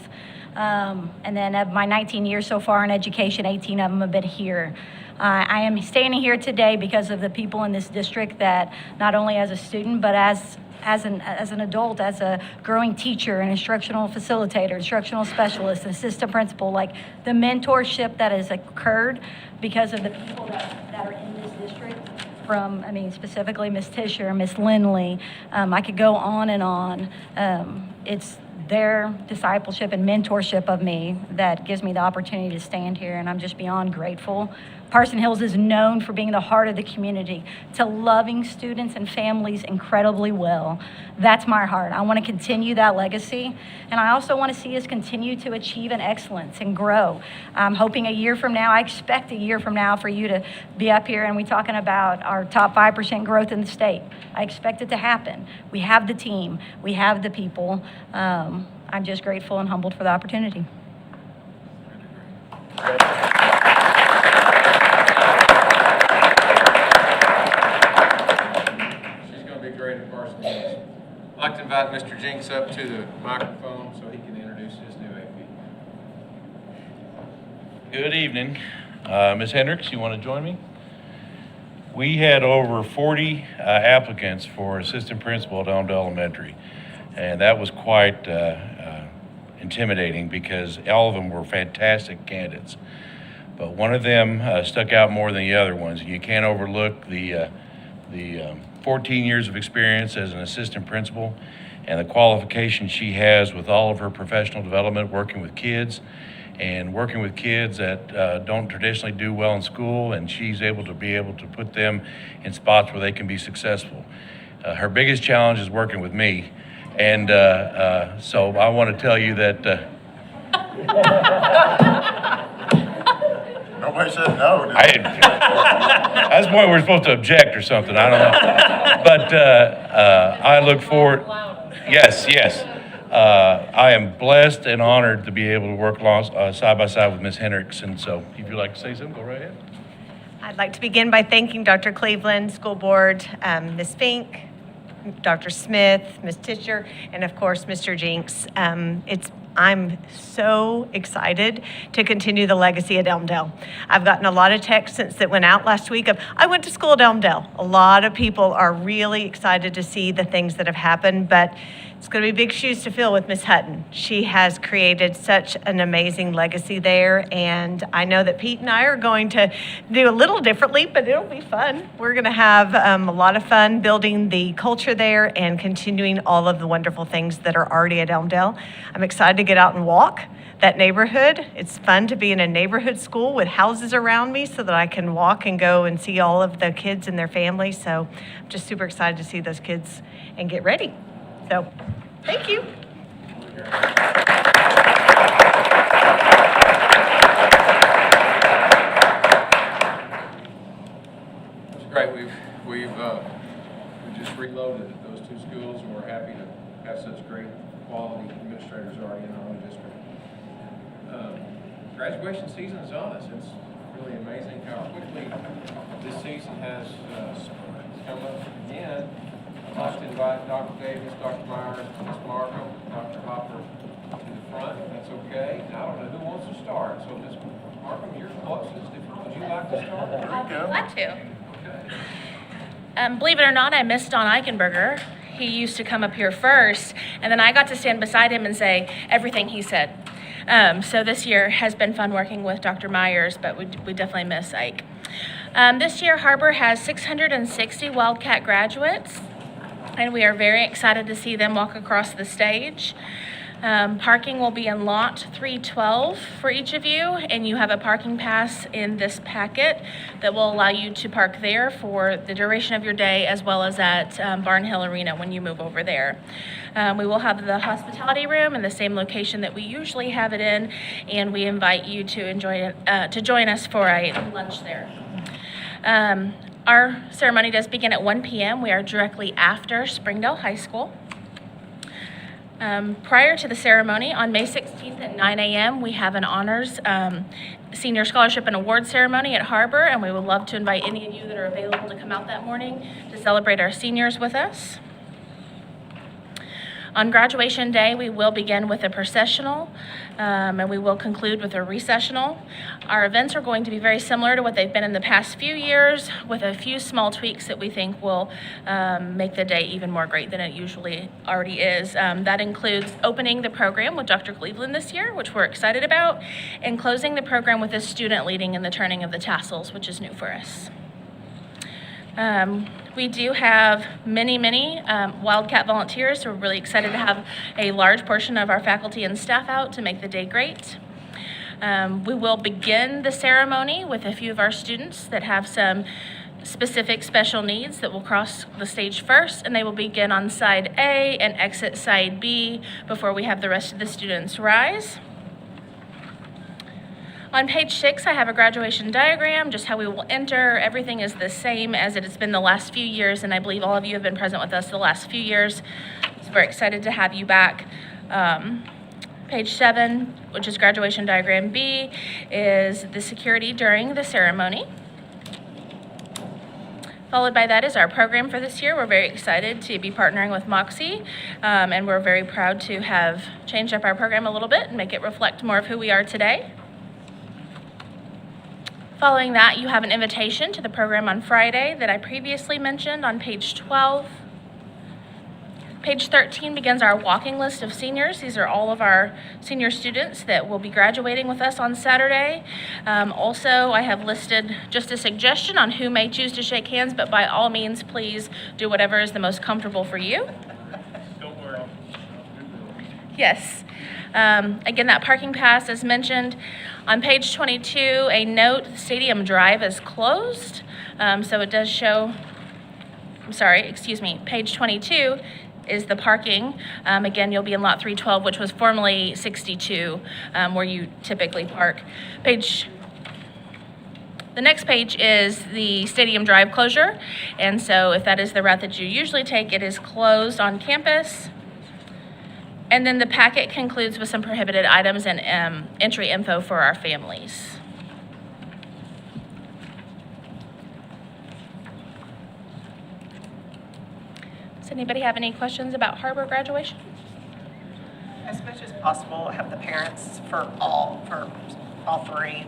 And then of my 19 years so far in education, 18 of them have been here. I am standing here today because of the people in this district that not only as a student, but as an adult, as a growing teacher, an instructional facilitator, instructional specialist, an assistant principal, like the mentorship that has occurred because of the people that are in this district. From, I mean, specifically Miss Tisher, Miss Lindley, I could go on and on. It's their discipleship and mentorship of me that gives me the opportunity to stand here, and I'm just beyond grateful. Parson Hills is known for being the heart of the community, to loving students and families incredibly well. That's my heart. I want to continue that legacy, and I also want to see us continue to achieve in excellence and grow. I'm hoping a year from now, I expect a year from now for you to be up here and we're talking about our top 5% growth in the state. I expect it to happen. We have the team. We have the people. I'm just grateful and humbled for the opportunity. Great at Parson Hills. I'd like to invite Mr. Jinks up to the microphone so he can introduce his new AP. Good evening. Ms. Hendricks, you want to join me? We had over 40 applicants for assistant principal at Elmdale Elementary, and that was quite intimidating because all of them were fantastic candidates. But one of them stuck out more than the other ones, and you can't overlook the 14 years of experience as an assistant principal and the qualifications she has with all of her professional development, working with kids that don't traditionally do well in school, and she's able to put them in spots where they can be successful. Her biggest challenge is working with me, and so I want to tell you that Nobody said no, did they? that's the point we're supposed to object or something, I don't know. But I look forward, yes. I am blessed and honored to be able to work side by side with Ms. Hendricks, and so if you'd like to say something, go right ahead. I'd like to begin by thanking Dr. Cleveland, School Board, Ms. Fink, Dr. Smith, Ms. Tischer, and of course, Mr. Jinks. I'm so excited to continue the legacy at Elmdale. I've gotten a lot of texts since that went out last week of, I went to school at Elmdale. A lot of people are really excited to see the things that have happened, but it's going to be big shoes to fill with Miss Hutton. She has created such an amazing legacy there, and I know that Pete and I are going to do a little differently, but it'll be fun. We're going to have a lot of fun building the culture there and continuing all of the wonderful things that are already at Elmdale. I'm excited to get out and walk that neighborhood. It's fun to be in a neighborhood school with houses around me so that I can walk and go and see all of the kids and their families. So I'm just super excited to see those kids and get ready. So, thank you. It's great. We just reloaded those two schools, and we're happy to have such great quality administrators already in our own district. Graduation season is on us. It's really amazing how quickly this season has come up again. I'd like to invite Dr. Davis, Dr. Myers, Ms. Markham, Dr. Hopper to the front, if that's okay. Now, I don't know who wants to start, so Ms. Markham, you're closest. Would you like to start? There you go. I'd like to. Okay. Believe it or not, I missed Don Eichenberger. He used to come up here first, and then I got to stand beside him and say everything he said. So this year has been fun working with Dr. Myers, but we definitely miss Ike. This year, HAR-BER has 660 Wildcat graduates, and we are very excited to see them walk across the stage. Parking will be in lot 312 for each of you, and you have a parking pass in this packet that will allow you to park there for the duration of your day, as well as at Barn Hill Arena when you move over there. We will have the hospitality room in the same location that we usually have it in, and we invite you to join us for a lunch there. Our ceremony does begin at 1 p.m. We are directly after Springdale High School. Prior to the ceremony, on May 16th at 9 a.m., we have an honors senior scholarship and award ceremony at HAR-BER, and we would love to invite any of you that are available to come out that morning to celebrate our seniors with us. On graduation day, we will begin with a processional, and we will conclude with a recessional. Our events are going to be very similar to what they've been in the past few years, with a few small tweaks that we think will make the day even more great than it usually already is. That includes opening the program with Dr. Cleveland this year, which we're excited about, and closing the program with a student leading in the turning of the tassels, which is new for us. We do have many Wildcat volunteers, so we're really excited to have a large portion of our faculty and staff out to make the day great. We will begin the ceremony with a few of our students that have some specific special needs that will cross the stage first, and they will begin on side A and exit side B before we have the rest of the students rise. On page 6, I have a graduation diagram, just how we will enter. Everything is the same as it has been the last few years, and I believe all of you have been present with us the last few years. So we're excited to have you back. Page 7, which is graduation diagram B, is the security during the ceremony. Followed by that is our program for this year. We're very excited to be partnering with Moxie, and we're very proud to have changed up our program a little bit and make it reflect more of who we are today. Following that, you have an invitation to the program on Friday that I previously mentioned on page 12. Page 13 begins our walking list of seniors. These are all of our senior students that will be graduating with us on Saturday. Also, I have listed just a suggestion on who may choose to shake hands, but by all means, please do whatever is the most comfortable for you. Don't worry. Yes. Again, that parking pass, as mentioned. On page 22, a note, Stadium Drive is closed. So it does show, page 22 is the parking. Again, you'll be in lot 312, which was formerly 62, where you typically park. The next page is the Stadium Drive closure. And so if that is the route that you usually take, it is closed on campus. And then the packet concludes with some prohibited items and entry info for our families. Does anybody have any questions about HAR-BER graduation? As much as possible, have the parents for all three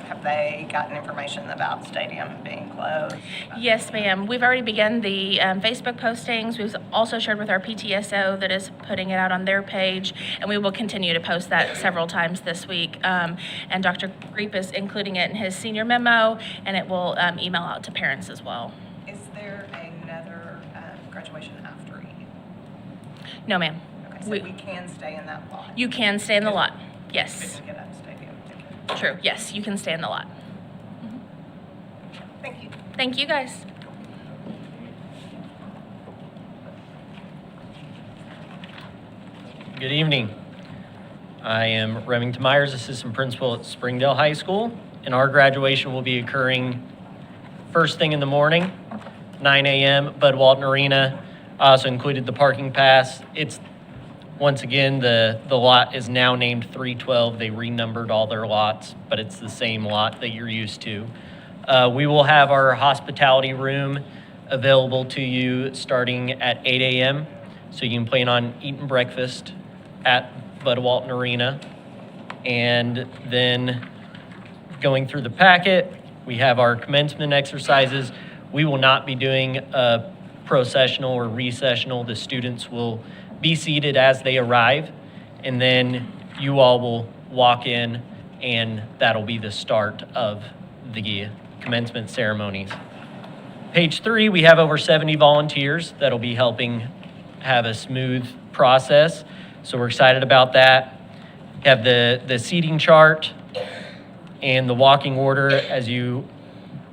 have they gotten information about stadium being closed? Yes, ma'am. We've already begun the Facebook postings. We've also shared with our PTSO that is putting it out on their page, and we will continue to post that several times this week. And Dr. Greep is including it in his senior memo, and it will email out to parents as well. Is there another graduation after Eve? No, ma'am. Okay, so we can stay in that lot? You can stay in the lot. Yes. Get up stadium. True. Yes, you can stay in the lot. Thank you. Thank you, guys. Good evening. I am Remington Myers, Assistant Principal at Springdale High School, and our graduation will be occurring first thing in the morning, 9 a.m., Bud Walton Arena. I also included the parking pass. It's, once again, the lot is now named 312. They renumbered all their lots, but it's the same lot that you're used to. We will have our hospitality room available to you starting at 8 a.m., so you can plan on eating breakfast at Bud Walton Arena. And then going through the packet, we have our commencement exercises. We will not be doing a processional or recessional. The students will be seated as they arrive, and then you all will walk in, and that'll be the start of the commencement ceremonies. Page 3, we have over 70 volunteers that'll be helping have a smooth process, so we're excited about that. We have the seating chart and the walking order as you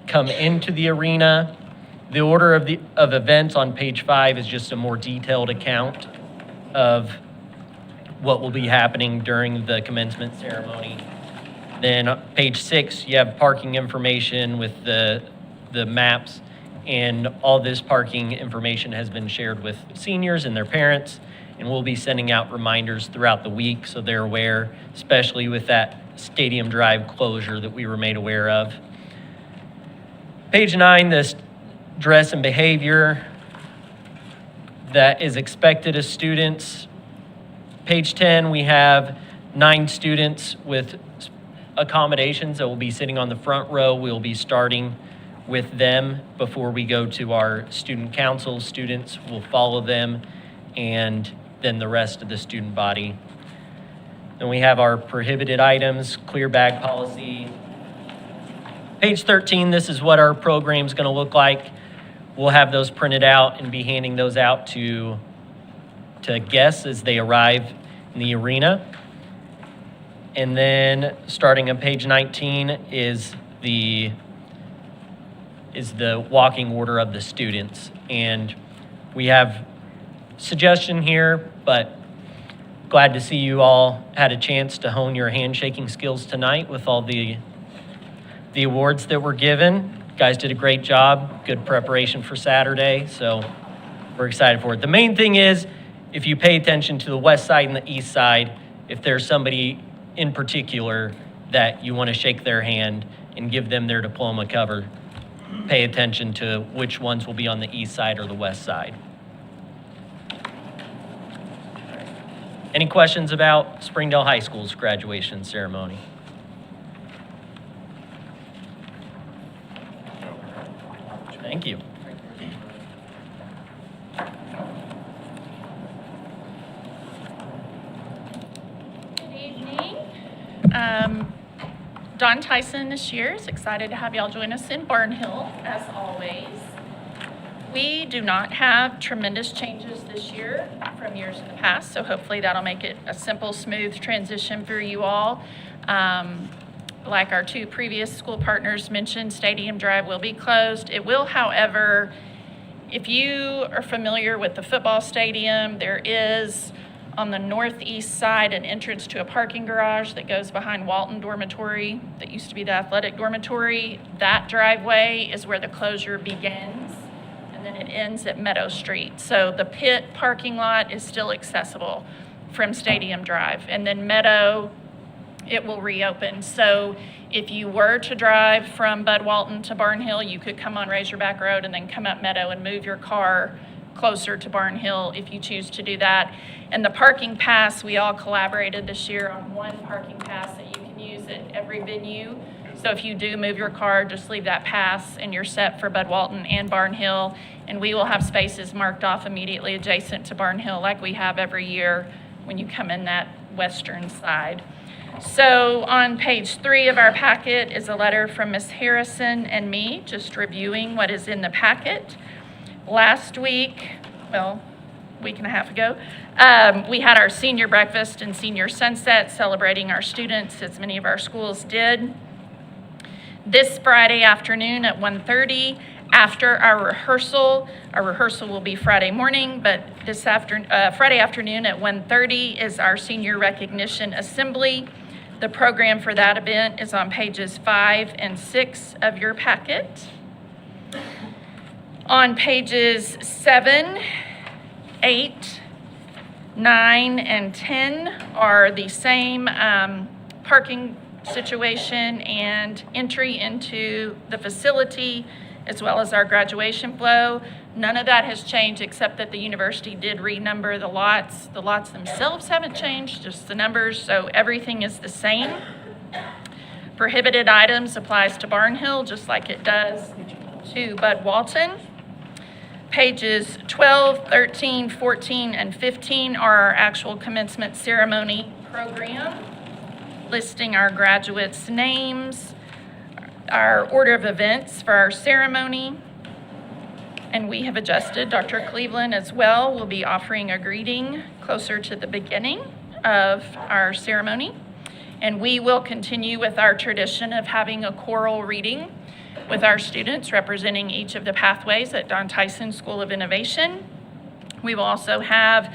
come into the arena. The order of events on page 5 is just a more detailed account of what will be happening during the commencement ceremony. Then page 6, you have parking information with the maps, and all this parking information has been shared with seniors and their parents, and we'll be sending out reminders throughout the week so they're aware, especially with that Stadium Drive closure that we were made aware of. Page 9, this dress and behavior. that is expected of students. Page 10, we have 9 students with accommodations that will be sitting on the front row. We'll be starting with them before we go to our student council. Students will follow them, and then the rest of the student body. Then we have our prohibited items, clear bag policy. Page 13, this is what our program's going to look like. We'll have those printed out and be handing those out to guests as they arrive in the arena. And then starting on page 19 is the walking order of the students. And we have suggestion here, but glad to see you all had a chance to hone your handshaking skills tonight with all the awards that were given. You guys did a great job, good preparation for Saturday, so we're excited for it. The main thing is, if you pay attention to the west side and the east side, if there's somebody in particular that you want to shake their hand and give them their diploma cover, pay attention to which ones will be on the east side or the west side. Any questions about Springdale High School's graduation ceremony? Thank you. Good evening. Don Tyson this year is excited to have y'all join us in Barnhill, as always. We do not have tremendous changes this year from years in the past, so hopefully that'll make it a simple, smooth transition for you all. Like our 2 previous school partners mentioned, Stadium Drive will be closed. It will, however, if you are familiar with the football stadium, there is on the northeast side an entrance to a parking garage that goes behind Walton Dormitory that used to be the athletic dormitory. That driveway is where the closure begins, and then it ends at Meadow Street. So the pit parking lot is still accessible from Stadium Drive. And then Meadow, it will reopen. So if you were to drive from Bud Walton to Barnhill, you could come on Razorback Road and then come up Meadow and move your car closer to Barnhill if you choose to do that. And the parking pass, we all collaborated this year on one parking pass that you can use at every venue. So if you do move your car, just leave that pass and you're set for Bud Walton and Barnhill. And we will have spaces marked off immediately adjacent to Barnhill like we have every year when you come in that western side. So on page 3 of our packet is a letter from Ms. Harrison and me, just reviewing what is in the packet. Last week, well, a week and a half ago, we had our senior breakfast and senior sunset celebrating our students, as many of our schools did. This Friday afternoon at 1:30, after our rehearsal will be Friday morning, but Friday afternoon at 1:30 is our senior recognition assembly. The program for that event is on pages 5 and 6 of your packet. On pages 7, 8, 9, and 10 are the same parking situation and entry into the facility, as well as our graduation flow. None of that has changed except that the university did renumber the lots. The lots themselves haven't changed, just the numbers, so everything is the same. Prohibited items applies to Barnhill just like it does to Bud Walton. Pages 12, 13, 14, and 15 are our actual commencement ceremony program, listing our graduates' names, our order of events for our ceremony, and we have adjusted. Dr. Cleveland as well will be offering a greeting closer to the beginning of our ceremony. And we will continue with our tradition of having a choral reading with our students representing each of the pathways at Don Tyson School of Innovation. We will also have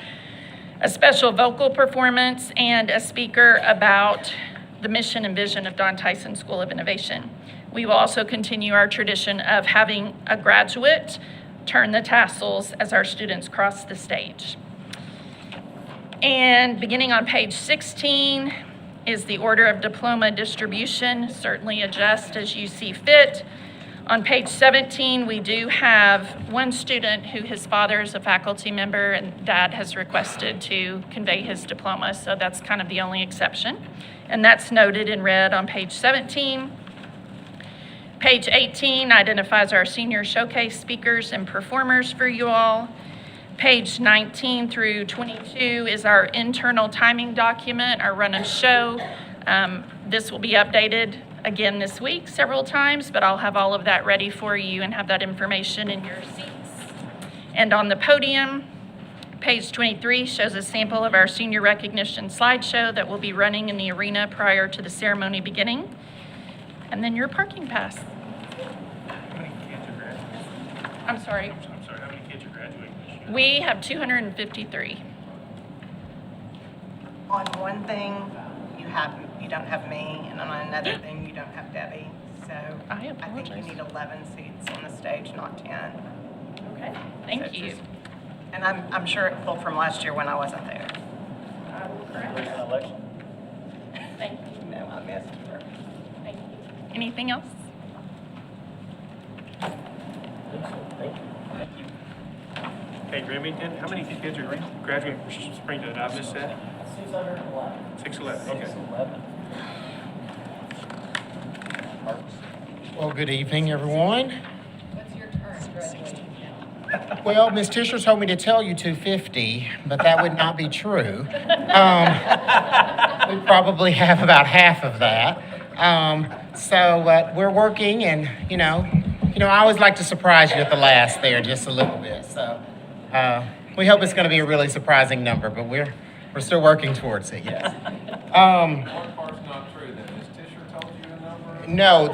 a special vocal performance and a speaker about the mission and vision of Don Tyson School of Innovation. We will also continue our tradition of having a graduate turn the tassels as our students cross the stage. And beginning on page 16 is the order of diploma distribution. Certainly adjust as you see fit. On page 17, we do have one student who his father is a faculty member and dad has requested to convey his diploma, so that's kind of the only exception. And that's noted in red on page 17. Page 18 identifies our senior showcase speakers and performers for you all. Page 19 through 22 is our internal timing document, our run of show. This will be updated again this week several times, but I'll have all of that ready for you and have that information in your seats. And on the podium, page 23 shows a sample of our senior recognition slideshow that will be running in the arena prior to the ceremony beginning. And then your parking pass. How many kids are graduating? I'm sorry. I'm sorry, how many kids are graduating this year? We have 253. On one thing, you don't have me, and on another thing, you don't have Debbie. So I think you need 11 seats on the stage, not 10. Okay, thank So you. And I'm sure it pulled from last year when I wasn't there. I will correct. Election. Thank you. No, I missed her. Thank you. Anything else? Thank you. Hey, Remington, how many kids are graduating from Springdale? Did I miss that? 611. 611, okay. 611. Well, good evening, everyone. What's your turn graduating? Well, Ms. Tischer told me to tell you 250, but that would not be true. We probably have about half of that. So we're working, and I always like to surprise you at the last there just a little bit. So we hope it's going to be a really surprising number, but we're still working towards it. Yes. One part's not true then. Ms. Tischer told you a number? No,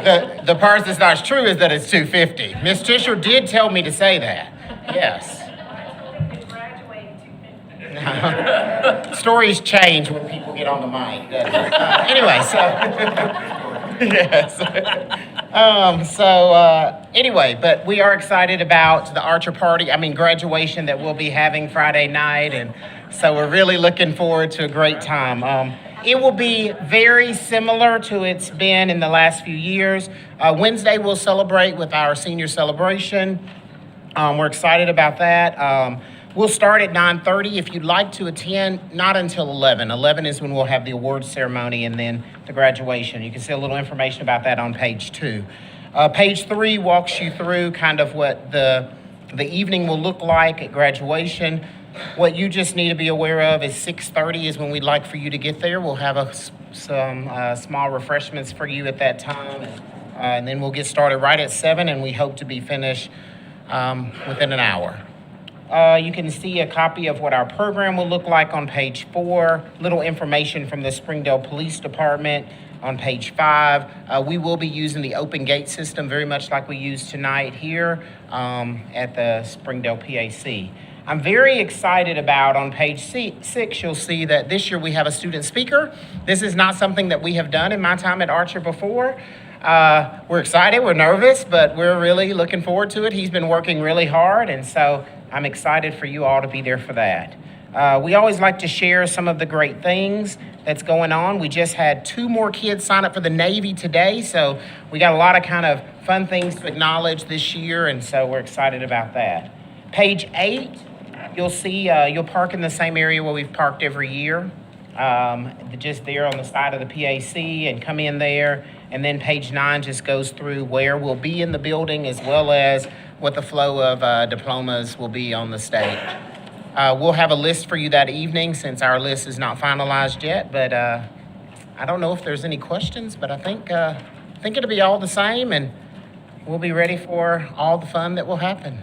the part that's not true is that it's 250. Ms. Tischer did tell me to say that. Yes. Stories change when people get on the mic. Anyway, so yes. Anyway, but we are excited about the Archer party. Graduation that we'll be having Friday night, and so we're really looking forward to a great time. It will be very similar to it's been in the last few years. Wednesday we'll celebrate with our senior celebration. We're excited about that. We'll start at 9:30. If you'd like to attend, not until 11. 11 is when we'll have the awards ceremony and then the graduation. You can see a little information about that on page 2. Page 3 walks you through kind of what the evening will look like at graduation. What you just need to be aware of is 6:30 is when we'd like for you to get there. We'll have some small refreshments for you at that time. And then we'll get started right at 7, and we hope to be finished within an hour. You can see a copy of what our program will look like on page 4. Little information from the Springdale Police Department on page 5. We will be using the open gate system very much like we use tonight here at the Springdale PAC. I'm very excited about on page 6, you'll see that this year we have a student speaker. This is not something that we have done in my time at Archer before. We're excited, we're nervous, but we're really looking forward to it. He's been working really hard, and so I'm excited for you all to be there for that. We always like to share some of the great things that's going on. We just had 2 more kids sign up for the Navy today, so we got a lot of kind of fun things to acknowledge this year, and so we're excited about that. Page 8, you'll see you'll park in the same area where we've parked every year, just there on the side of the PAC, and come in there. And then page 9 just goes through where we'll be in the building as well as what the flow of diplomas will be on the stage. We'll have a list for you that evening since our list is not finalized yet, but I don't know if there's any questions, but I think it'll be all the same, and we'll be ready for all the fun that will happen.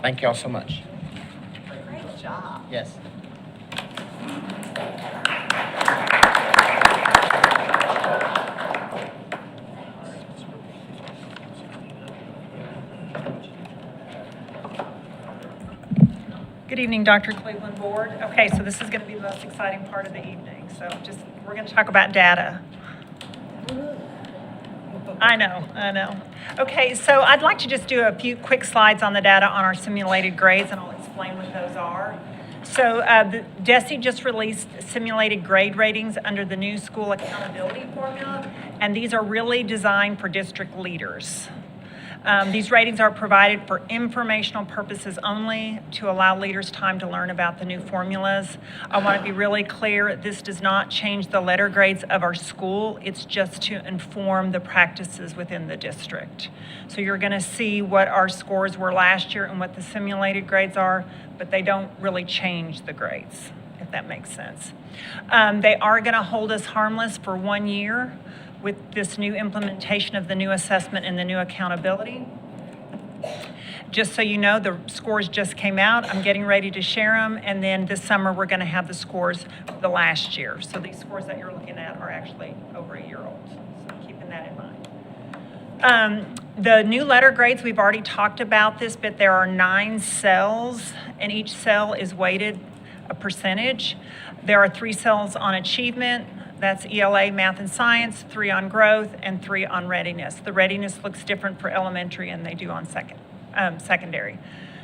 Thank y'all so much. Great job. Yes. Good evening, Dr. Cleveland Board. Okay, so this is going to be the most exciting part of the evening. So we're going to talk about data. I know. Okay, so I'd like to just do a few quick slides on the data on our simulated grades, and I'll explain what those are. So the DESE just released simulated grade ratings under the new school accountability formula, And these are really designed for district leaders. These ratings are provided for informational purposes only to allow leaders time to learn about the new formulas. I want to be really clear, this does not change the letter grades of our school. It's just to inform the practices within the district. So you're going to see what our scores were last year and what the simulated grades are, but they don't really change the grades, if that makes sense. They are going to hold us harmless for 1 year with this new implementation of the new assessment and the new accountability. Just so you know, the scores just came out. I'm getting ready to share them, and then this summer we're going to have the scores for the last year. So these scores that you're looking at are actually over a year old, so keeping that in mind. The new letter grades, we've already talked about this, but there are 9 cells, and each cell is weighted a percentage. There are 3 cells on achievement. That's ELA, math and science, 3 on growth, and 3 on readiness. The readiness looks different for elementary than they do on secondary.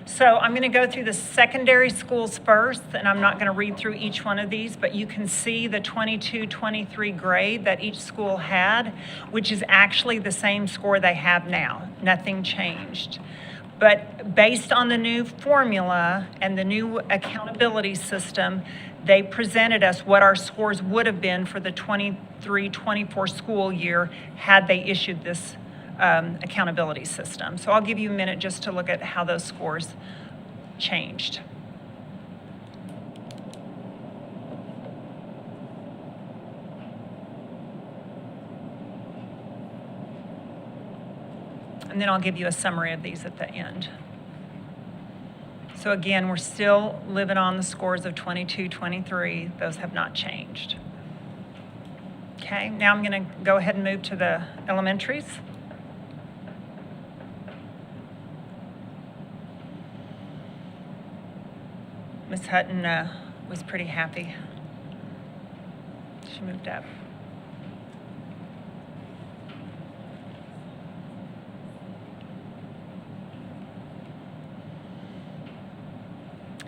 So I'm going to go through the secondary schools first, and I'm not going to read through each one of these, but you can see the 22-23 grade that each school had, which is actually the same score they have now. Nothing changed. But based on the new formula and the new accountability system, they presented us what our scores would have been for the 23-24 school year had they issued this accountability system. So I'll give you a minute just to look at how those scores changed. And then I'll give you a summary of these at the end. So again, we're still living on the scores of 22-23. Those have not changed. Okay, now I'm going to go ahead and move to the elementaries. Miss Hutton was pretty happy. She moved up.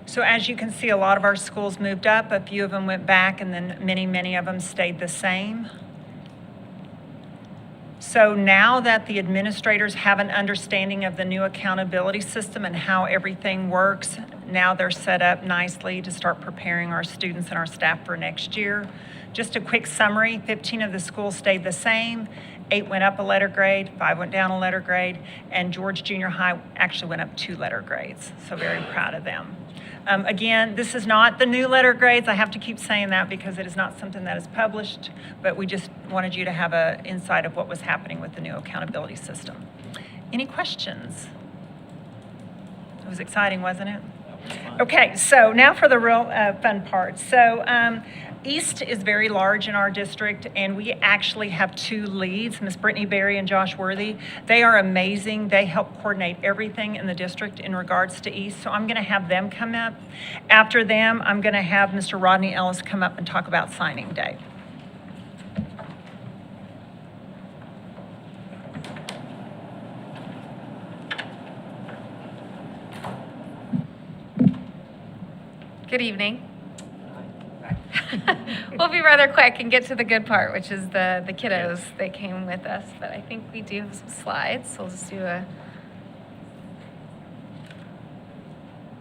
So as you can see, a lot of our schools moved up, a few of them went back, and then many of them stayed the same. So now that the administrators have an understanding of the new accountability system and how everything works, now they're set up nicely to start preparing our students and our staff for next year. Just a quick summary, 15 of the schools stayed the same, 8 went up a letter grade, 5 went down a letter grade, and George Junior High actually went up 2 letter grades, so very proud of them. Again, this is not the new letter grades. I have to keep saying that because it is not something that is published, but we just wanted you to have an insight of what was happening with the new accountability system. Any questions? It was exciting, wasn't it? Okay, so now for the real fun part. So East is very large in our district, and we actually have 2 leads, Miss Brittany Berry and Josh Worthy. They are amazing. They help coordinate everything in the district in regards to East, so I'm going to have them come up. After them, I'm going to have Mr. Rodney Ellis come up and talk about signing day. Good evening. We'll be rather quick and get to the good part, which is the kiddos that came with us. But I think we do have some slides, so we'll just do a...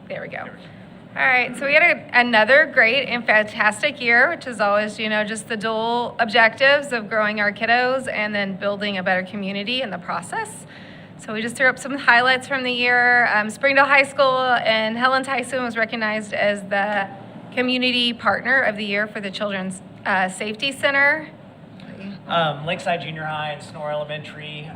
There we go. All right, so we had another great and fantastic year, which is always, just the dual objectives of growing our kiddos and then building a better community in the process. So we just threw up some highlights from the year. Springdale High School and Helen Tyson was recognized as the Community Partner of the Year for the Children's Safety Center. Lakeside Junior High and Sonora Elementary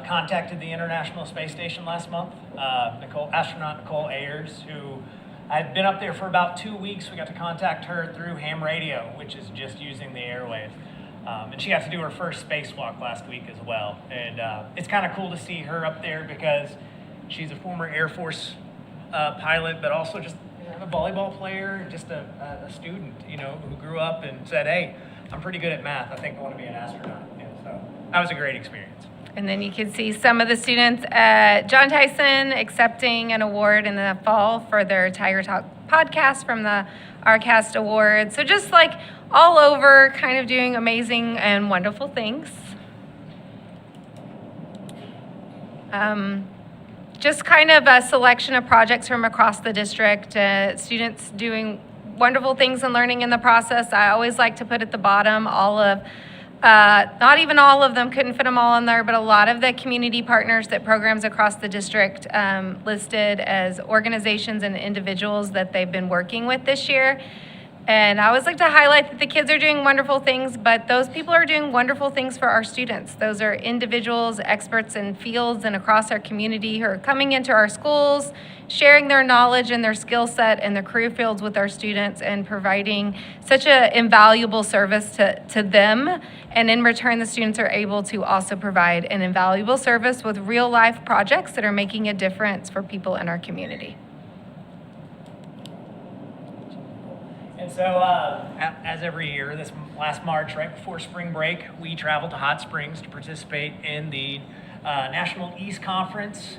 contacted the International Space Station last month. Astronaut Nicole Ayers, who had been up there for about 2 weeks. We got to contact her through ham radio, which is just using the airwaves. And she got to do her first spacewalk last week as well. And it's kind of cool to see her up there because she's a former Air Force pilot, but also just a volleyball player, just a student, who grew up and said, hey, I'm pretty good at math. I think I want to be an astronaut. And so that was a great experience. And then you can see some of the students at John Tyson accepting an award in the fall for their Tiger Talk podcast from the RCAST Awards. So just like all over, kind of doing amazing and wonderful things. Just kind of a selection of projects from across the district, students doing wonderful things and learning in the process. I always like to put at the bottom not even all of them, couldn't fit them all in there, but a lot of the community partners that programs across the district listed as organizations and individuals that they've been working with this year. And I always like to highlight that the kids are doing wonderful things, but those people are doing wonderful things for our students. Those are individuals, experts in fields and across our community who are coming into our schools, sharing their knowledge and their skill set and their career fields with our students and providing such an invaluable service to them. And in return, the students are able to also provide an invaluable service with real life projects that are making a difference for people in our community. And so, as every year, this last March, right before spring break, we traveled to Hot Springs to participate in the National East Conference.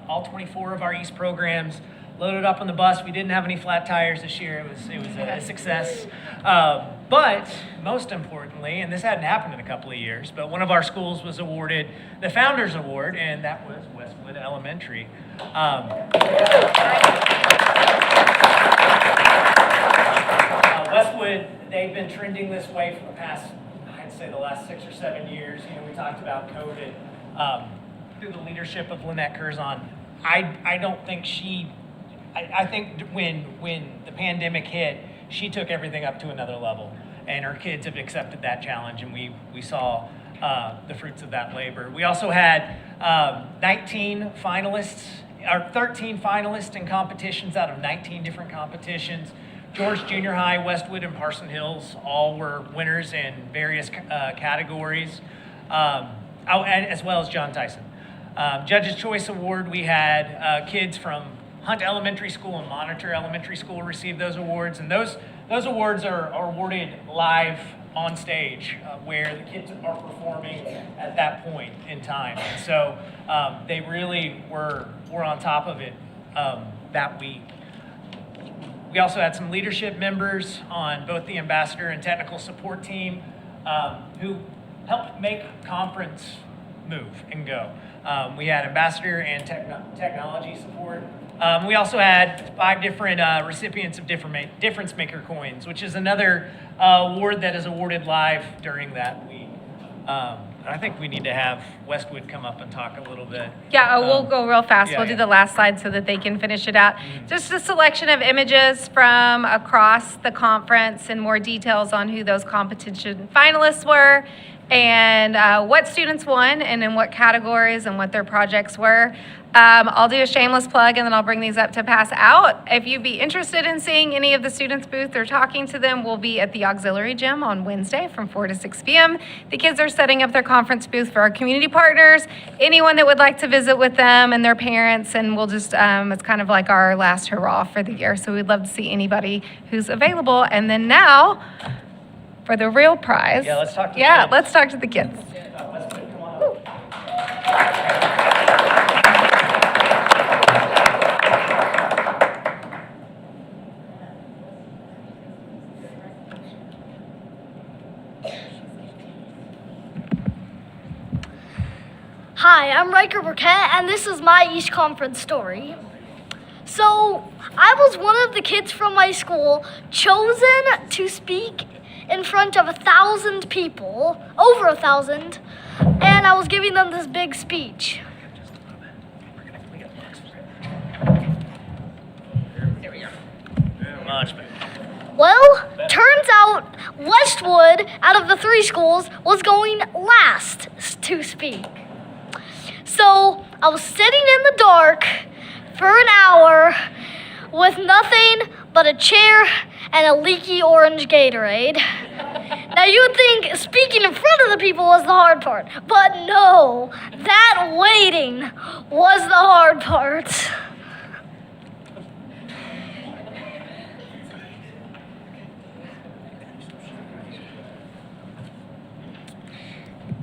All 24 of our East programs loaded up on the bus. We didn't have any flat tires this year. It was a success. But most importantly, and this hadn't happened in a couple of years, but one of our schools was awarded the Founders Award, and that was Westwood Elementary. Westwood, they've been trending this way for the past, I'd say the last 6 or 7 years. You know, we talked about COVID. Through the leadership of Lynette Curzon, I don't think I think when the pandemic hit, she took everything up to another level. And her kids have accepted that challenge, and we saw the fruits of that labor. We also had 19 finalists, or 13 finalists in competitions out of 19 different competitions. George Junior High, Westwood, and Parson Hills all were winners in various categories, as well as John Tyson. Judge's Choice Award, we had kids from Hunt Elementary School and Monitor Elementary School receive those awards, and those awards are awarded live on stage where the kids are performing at that point in time. And so they really were on top of it that week. We also had some leadership members on both the ambassador and technical support team who helped make conference move and go. We had ambassador and technology support. We also had 5 different recipients of difference maker coins, which is another award that is awarded live during that week. I think we need to have Westwood come up and talk a little bit. Yeah, we'll go real fast. Yeah, We'll do the last slide so that they can finish it out. Just a selection of images from across the conference and more details on who those competition finalists were and what students won and in what categories and what their projects were. I'll do a shameless plug and then I'll bring these up to pass out. If you'd be interested in seeing any of the students' booth or talking to them, we'll be at the auxiliary gym on Wednesday from 4 to 6 p.m. The kids are setting up their conference booth for our community partners, anyone that would like to visit with them and their parents, and we'll just, it's kind of like our last hurrah for the year. So we'd love to see anybody who's available. And then now, for the real prize. Yeah, let's talk to the Yeah, kids. let's talk to the kids. Westwood, come on up. Hi, I'm Riker Burkett, and this is my East Conference story. So, I was one of the kids from my school chosen to speak in front of 1,000 people, over 1,000, and I was giving them this big speech. There we go. Much better. Well, turns out Westwood, out of the 3 schools, was going last to speak. So I was sitting in the dark for an hour with nothing but a chair and a leaky orange Gatorade. Now you would think speaking in front of the people was the hard part, but no, that waiting was the hard part.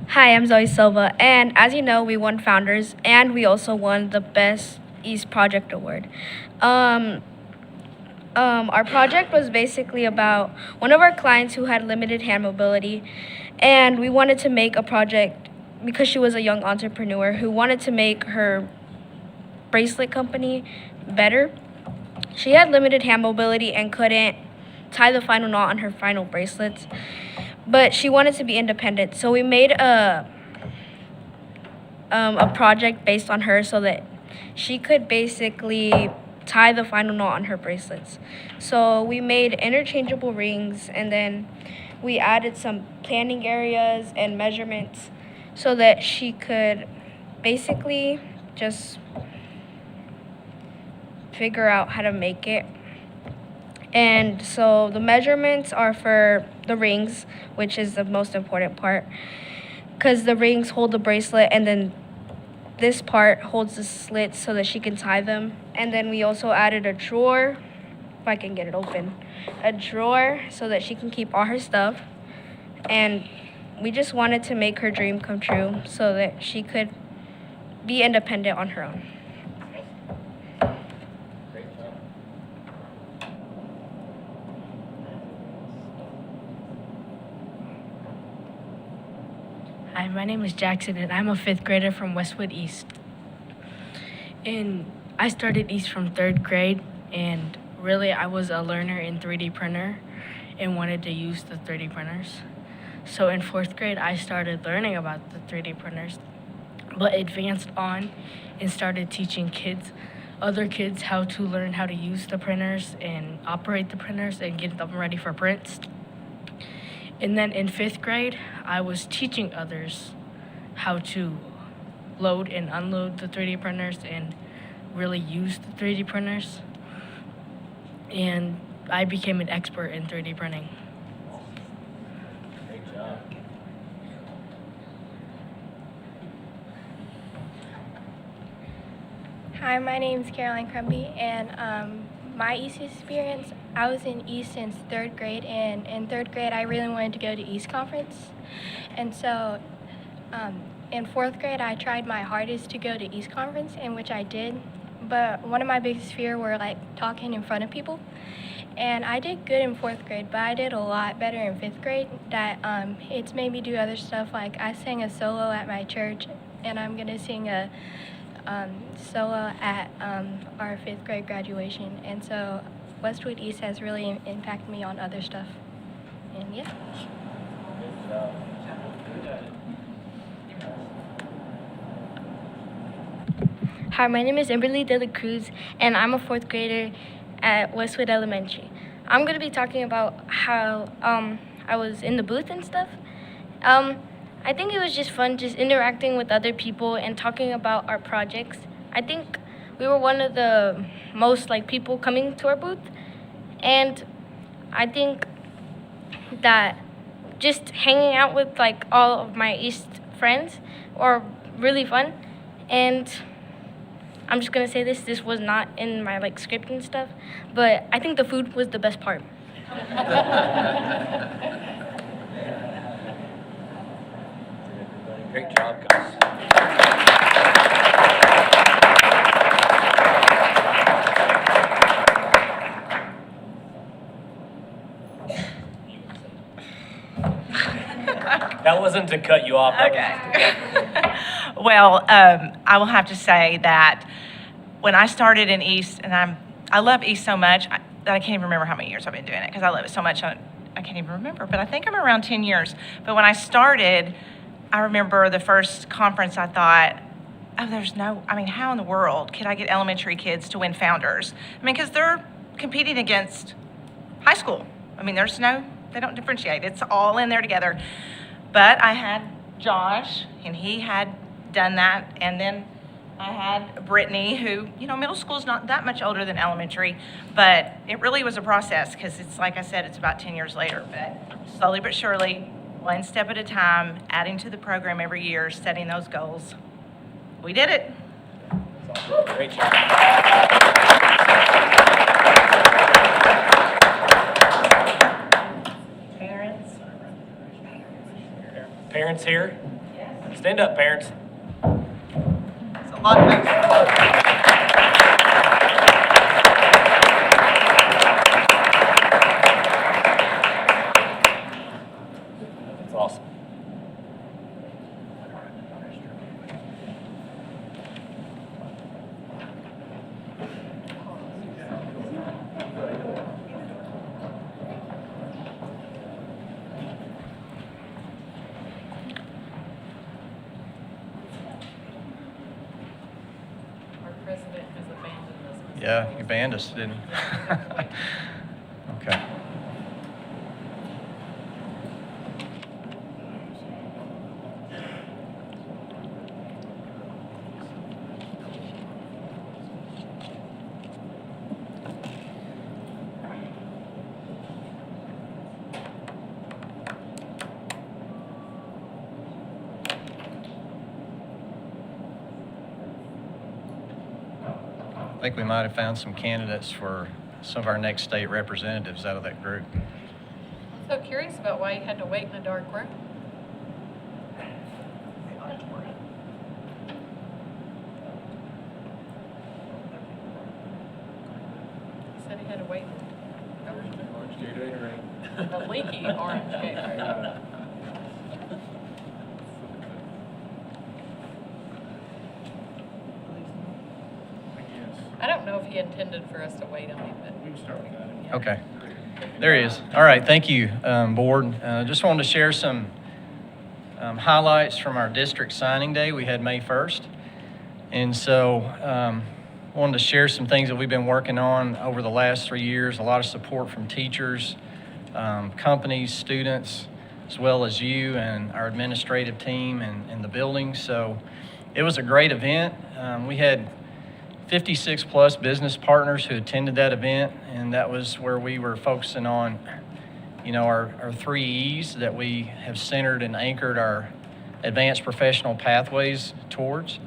Hi, I'm Zoe Silva, and as you know, we won Founders, and we also won the Best East Project Award. Our project was basically about one of our clients who had limited hand mobility, and we wanted to make a project because she was a young entrepreneur who wanted to make her bracelet company better. She had limited hand mobility and couldn't tie the final knot on her final bracelets, but she wanted to be independent. So we made a project based on her so that she could basically tie the final knot on her bracelets. So we made interchangeable rings, and then we added some planning areas and measurements so that she could basically just figure out how to make it. And so the measurements are for the rings, which is the most important part, because the rings hold the bracelet, and then this part holds the slits so that she can tie them. And then we also added a drawer, if I can get it open, a drawer so that she can keep all her stuff. And we just wanted to make her dream come true so that she could be independent on her own. Hi, my name is Jackson, and I'm a 5th grader from Westwood East. And I started East from 3rd grade, and really I was a learner in 3D printer and wanted to use the 3D printers. So in 4th grade, I started learning about the 3D printers, but advanced on and started teaching other kids how to learn how to use the printers and operate the printers and get them ready for prints. And then in 5th grade, I was teaching others how to load and unload the 3D printers and really use the 3D printers. And I became an expert in 3D printing. Great job. Hi, my name is Caroline Crumby, and my East experience, I was in East since 3rd grade, and in 3rd grade I really wanted to go to East Conference. And so in 4th grade I tried my hardest to go to East Conference, in which I did, but one of my biggest fears were like talking in front of people. And I did good in 4th grade, but I did a lot better in 5th grade. That it's made me do other stuff, like I sang a solo at my church, and I'm gonna sing a solo at our 5th grade graduation. And so Westwood East has really impacted me on other stuff. And yeah. Good job. Hi, my name is Emberly De La Cruz, and I'm a 4th grader at Westwood Elementary. I'm going to be talking about how I was in the booth and stuff. I think it was just fun just interacting with other people and talking about our projects. I think we were one of the most people coming to our booth, and I think that just hanging out with all of my East friends were really fun. And I'm just gonna say this was not in my script and stuff, but I think the food was the best part. Great job, guys. That wasn't to cut you off. Well, I will have to say that when I started in East, and I love East so much that I can't even remember how many years I've been doing it, because I love it so much I can't even remember, but I think I'm around 10 years. But when I started, I remember the first conference I thought, oh, how in the world could I get elementary kids to win Founders? Because they're competing against high school. They don't differentiate. It's all in there together. But I had Josh, and he had done that, and then I had Brittany, who, middle school is not that much older than elementary, but it really was a process, because it's, like I said, it's about 10 years later. But slowly but surely, one step at a time, adding to the program every year, setting those goals. We did it. Great job. Parents here? Stand up, parents. It's a lot of extra work. That's awesome. president has abandoned us. Yeah, you banned us, didn't you? Okay. I think we might have found some candidates for some of our next state representatives out of that group. I'm so curious about why you had to wait in a dark room. He said he had to wait. A leaky orange Gatorade. I don't know if he intended for us to wait on him, but. Okay. There he is. All right, thank you, board. Just wanted to share some highlights from our district signing day. We had May 1st. And so wanted to share some things that we've been working on over the last 3 years. A lot of support from teachers, companies, students, as well as you and our administrative team and the building. So it was a great event. We had 56 plus business partners who attended that event, and that was where we were focusing on, our 3 E's that we have centered and anchored our advanced professional pathways towards.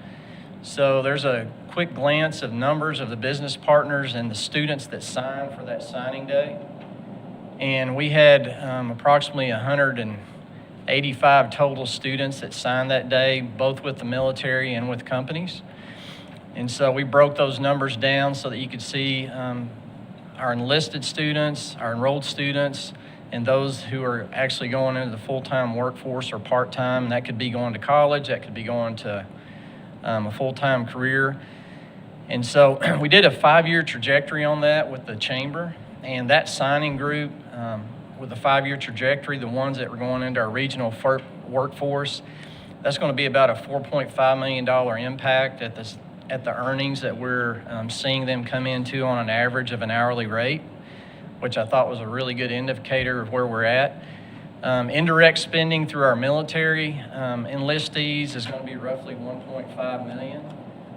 So there's a quick glance of numbers of the business partners and the students that signed for that signing day. And we had approximately 185 total students that signed that day, both with the military and with companies. And so we broke those numbers down so that you could see our enlisted students, our enrolled students, and those who are actually going into the full-time workforce or part-time. And that could be going to college, that could be going to a full-time career. And so we did a 5-year trajectory on that with the chamber. And that signing group with the 5-year trajectory, the ones that were going into our regional workforce, that's going to be about a $4.5 million impact at the earnings that we're seeing them come into on an average of an hourly rate, which I thought was a really good indicator of where we're at. Indirect spending through our military enlistees is going to be roughly $1.5 million.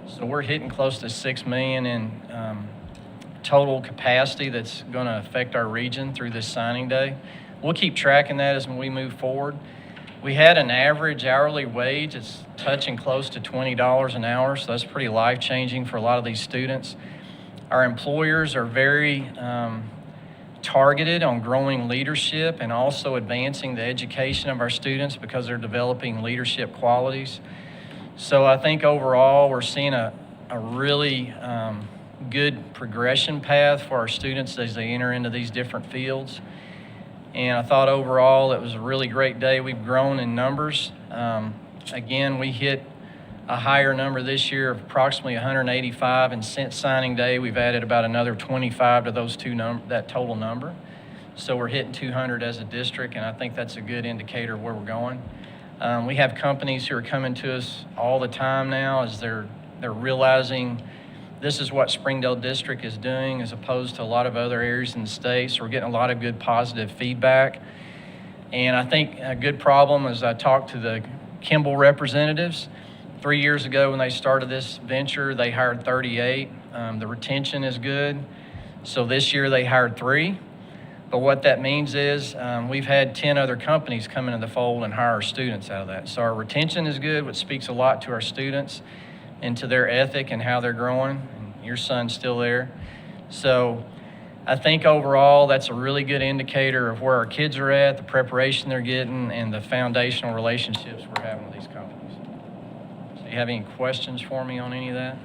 So we're hitting close to $6 million in total capacity that's going to affect our region through this signing day. We'll keep tracking that as we move forward. We had an average hourly wage that's touching close to $20 an hour, so that's pretty life-changing for a lot of these students. Our employers are very targeted on growing leadership and also advancing the education of our students because they're developing leadership qualities. So I think overall we're seeing a really good progression path for our students as they enter into these different fields. And I thought overall it was a really great day. We've grown in numbers. Again, we hit a higher number this year of approximately 185, and since signing day, we've added about another 25 to those that total number. So we're hitting 200 as a district, and I think that's a good indicator of where we're going. We have companies who are coming to us all the time now as they're realizing this is what Springdale District is doing as opposed to a lot of other areas in the state. So we're getting a lot of good positive feedback. And I think a good problem is I talked to the Kimball representatives. 3 years ago when they started this venture, they hired 38. The retention is good. So this year they hired 3. But what that means is we've had 10 other companies come into the fold and hire our students out of that. So our retention is good, which speaks a lot to our students and to their ethic and how they're growing. And your son's still there. So I think overall that's a really good indicator of where our kids are at, the preparation they're getting, and the foundational relationships we're having with these companies. So you have any questions for me on any of that?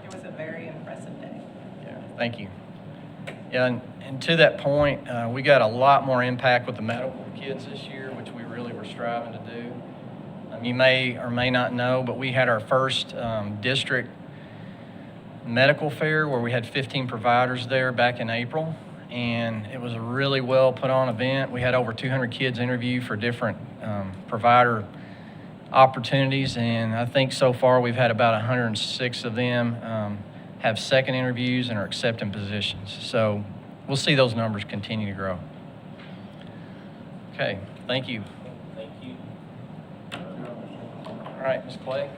It was a very impressive day. Yeah, thank you. Yeah, and to that point, we got a lot more impact with the medical kids this year, which we really were striving to do. You may or may not know, but we had our first district medical fair where we had 15 providers there back in April, and it was a really well put on event. We had over 200 kids interview for different provider opportunities, and I think so far we've had about 106 of them have second interviews and are accepting positions. So we'll see those numbers continue to grow. Okay, thank you. Thank you. All right, Ms. Clay.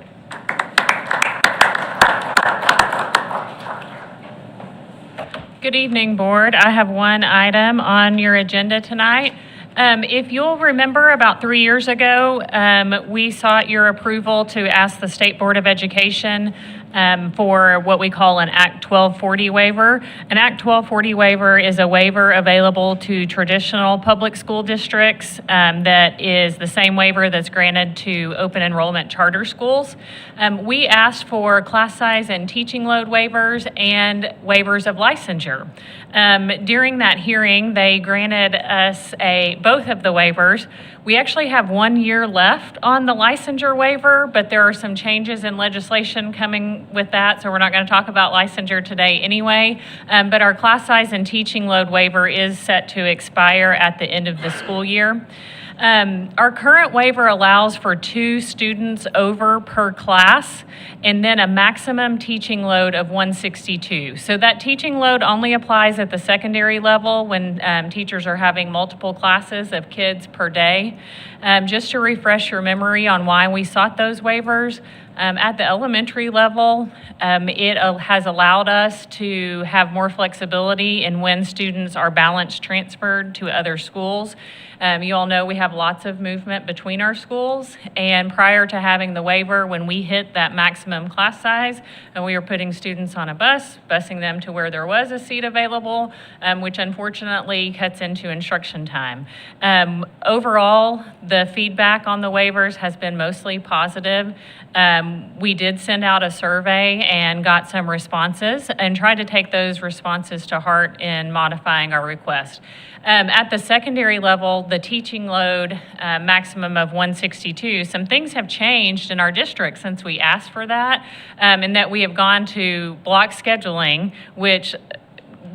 Good evening, Board. I have one item on your agenda tonight. If you'll remember, about 3 years ago, we sought your approval to ask the State Board of Education for what we call an Act 1240 waiver. An Act 1240 waiver is a waiver available to traditional public school districts that is the same waiver that's granted to open enrollment charter schools. We asked for class size and teaching load waivers and waivers of licensure. During that hearing, they granted us both of the waivers. We actually have 1 year left on the licensure waiver, but there are some changes in legislation coming with that, so we're not going to talk about licensure today anyway. But our class size and teaching load waiver is set to expire at the end of the school year. Our current waiver allows for 2 students over per class and then a maximum teaching load of 162. So that teaching load only applies at the secondary level when teachers are having multiple classes of kids per day. Just to refresh your memory on why we sought those waivers, at the elementary level, it has allowed us to have more flexibility in when students are balance transferred to other schools. You all know we have lots of movement between our schools, and prior to having the waiver, when we hit that maximum class size, and we were putting students on a bus, busing them to where there was a seat available, which unfortunately cuts into instruction time. Overall, the feedback on the waivers has been mostly positive. We did send out a survey and got some responses and tried to take those responses to heart in modifying our request. At the secondary level, the teaching load maximum of 162, some things have changed in our district since we asked for that, and that we have gone to block scheduling, which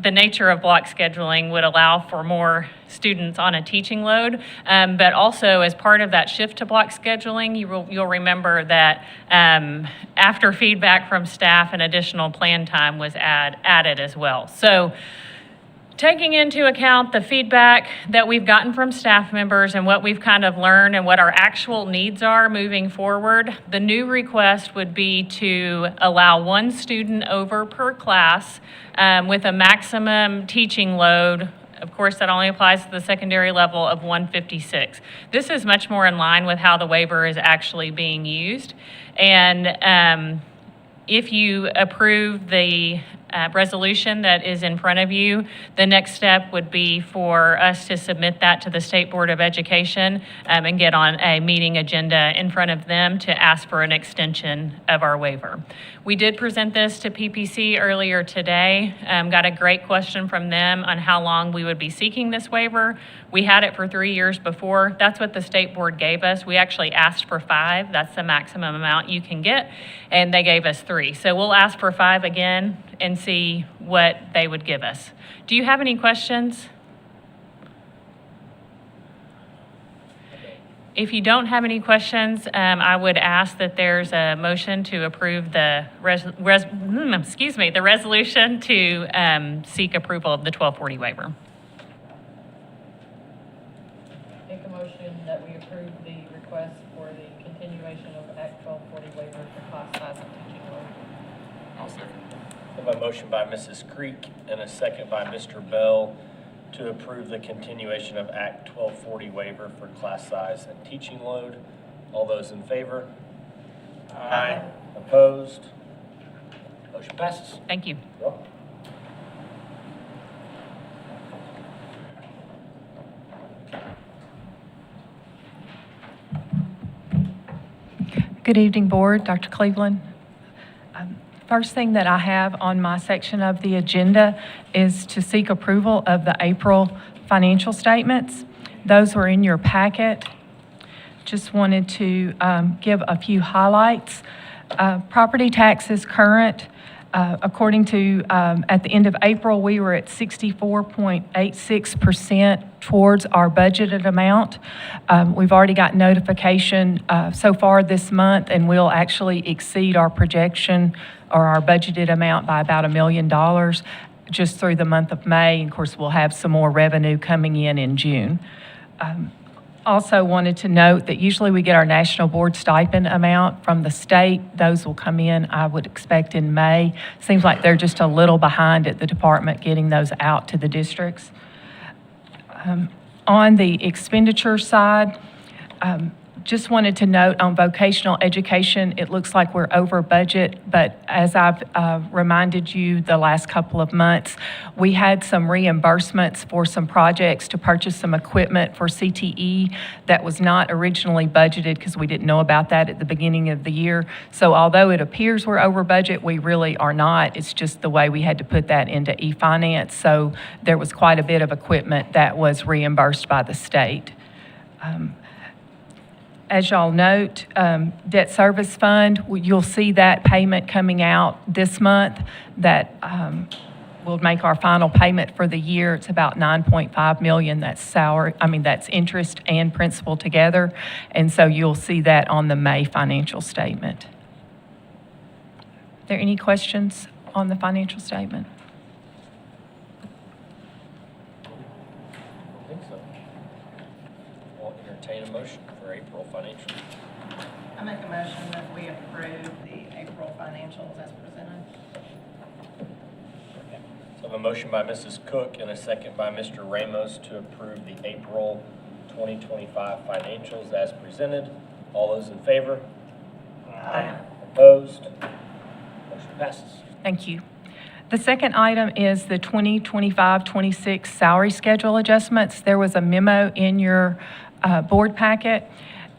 the nature of block scheduling would allow for more students on a teaching load, but also as part of that shift to block scheduling, you'll remember that after feedback from staff, an additional plan time was added as well. So taking into account the feedback that we've gotten from staff members and what we've kind of learned and what our actual needs are moving forward, the new request would be to allow 1 student over per class with a maximum teaching load. Of course, that only applies to the secondary level of 156. This is much more in line with how the waiver is actually being used. And if you approve the resolution that is in front of you, the next step would be for us to submit that to the State Board of Education and get on a meeting agenda in front of them to ask for an extension of our waiver. We did present this to PPC earlier today, got a great question from them on how long we would be seeking this waiver. We had it for 3 years before. That's what the State Board gave us. We actually asked for 5. That's the maximum amount you can get, and they gave us 3. So we'll ask for 5 again and see what they would give us. Do you have any questions? If you don't have any questions, I would ask that there's a motion to approve the the resolution to seek approval of the 1240 waiver. Make a motion that we approve the request for the continuation of Act 1240 waiver for class size and teaching load. I'll second. I have a motion by Mrs. Creek and a second by Mr. Bell to approve the continuation of Act 1240 waiver for class size and teaching load. All those in favor? Aye. Opposed? Motion passes. Thank you. You're welcome. Good evening, Board. Dr. Cleveland. First thing that I have on my section of the agenda is to seek approval of the April financial statements. Those were in your packet. Just wanted to give a few highlights. Property taxes current According to, at the end of April, we were at 64.86% towards our budgeted amount. We've already got notification so far this month, and we'll actually exceed our projection or our budgeted amount by about $1 million just through the month of May. Of course, we'll have some more revenue coming in June. Also wanted to note that usually we get our national board stipend amount from the state. Those will come in, I would expect, in May. Seems like they're just a little behind at the department getting those out to the districts. On the expenditure side, just wanted to note on vocational education, it looks like we're over budget, but as I've reminded you the last couple of months, we had some reimbursements for some projects to purchase some equipment for CTE that was not originally budgeted because we didn't know about that at the beginning of the year. So although it appears we're over budget, we really are not. It's just the way we had to put that into e-finance. So there was quite a bit of equipment that was reimbursed by the state. As y'all note, debt service fund, you'll see that payment coming out this month that will make our final payment for the year. It's about $9.5 million. That's salary, that's interest and principal together. And so you'll see that on the May financial statement. Are there any questions on the financial statement? I think so. I'll entertain a motion for April financials. I make a motion that we approve the April financials as presented. So I have a motion by Mrs. Cook and a second by Mr. Ramos to approve the April 2025 financials as presented. All those in favor? Aye. Opposed? Motion passes. Thank you. The second item is the 2025-26 salary schedule adjustments. There was a memo in your board packet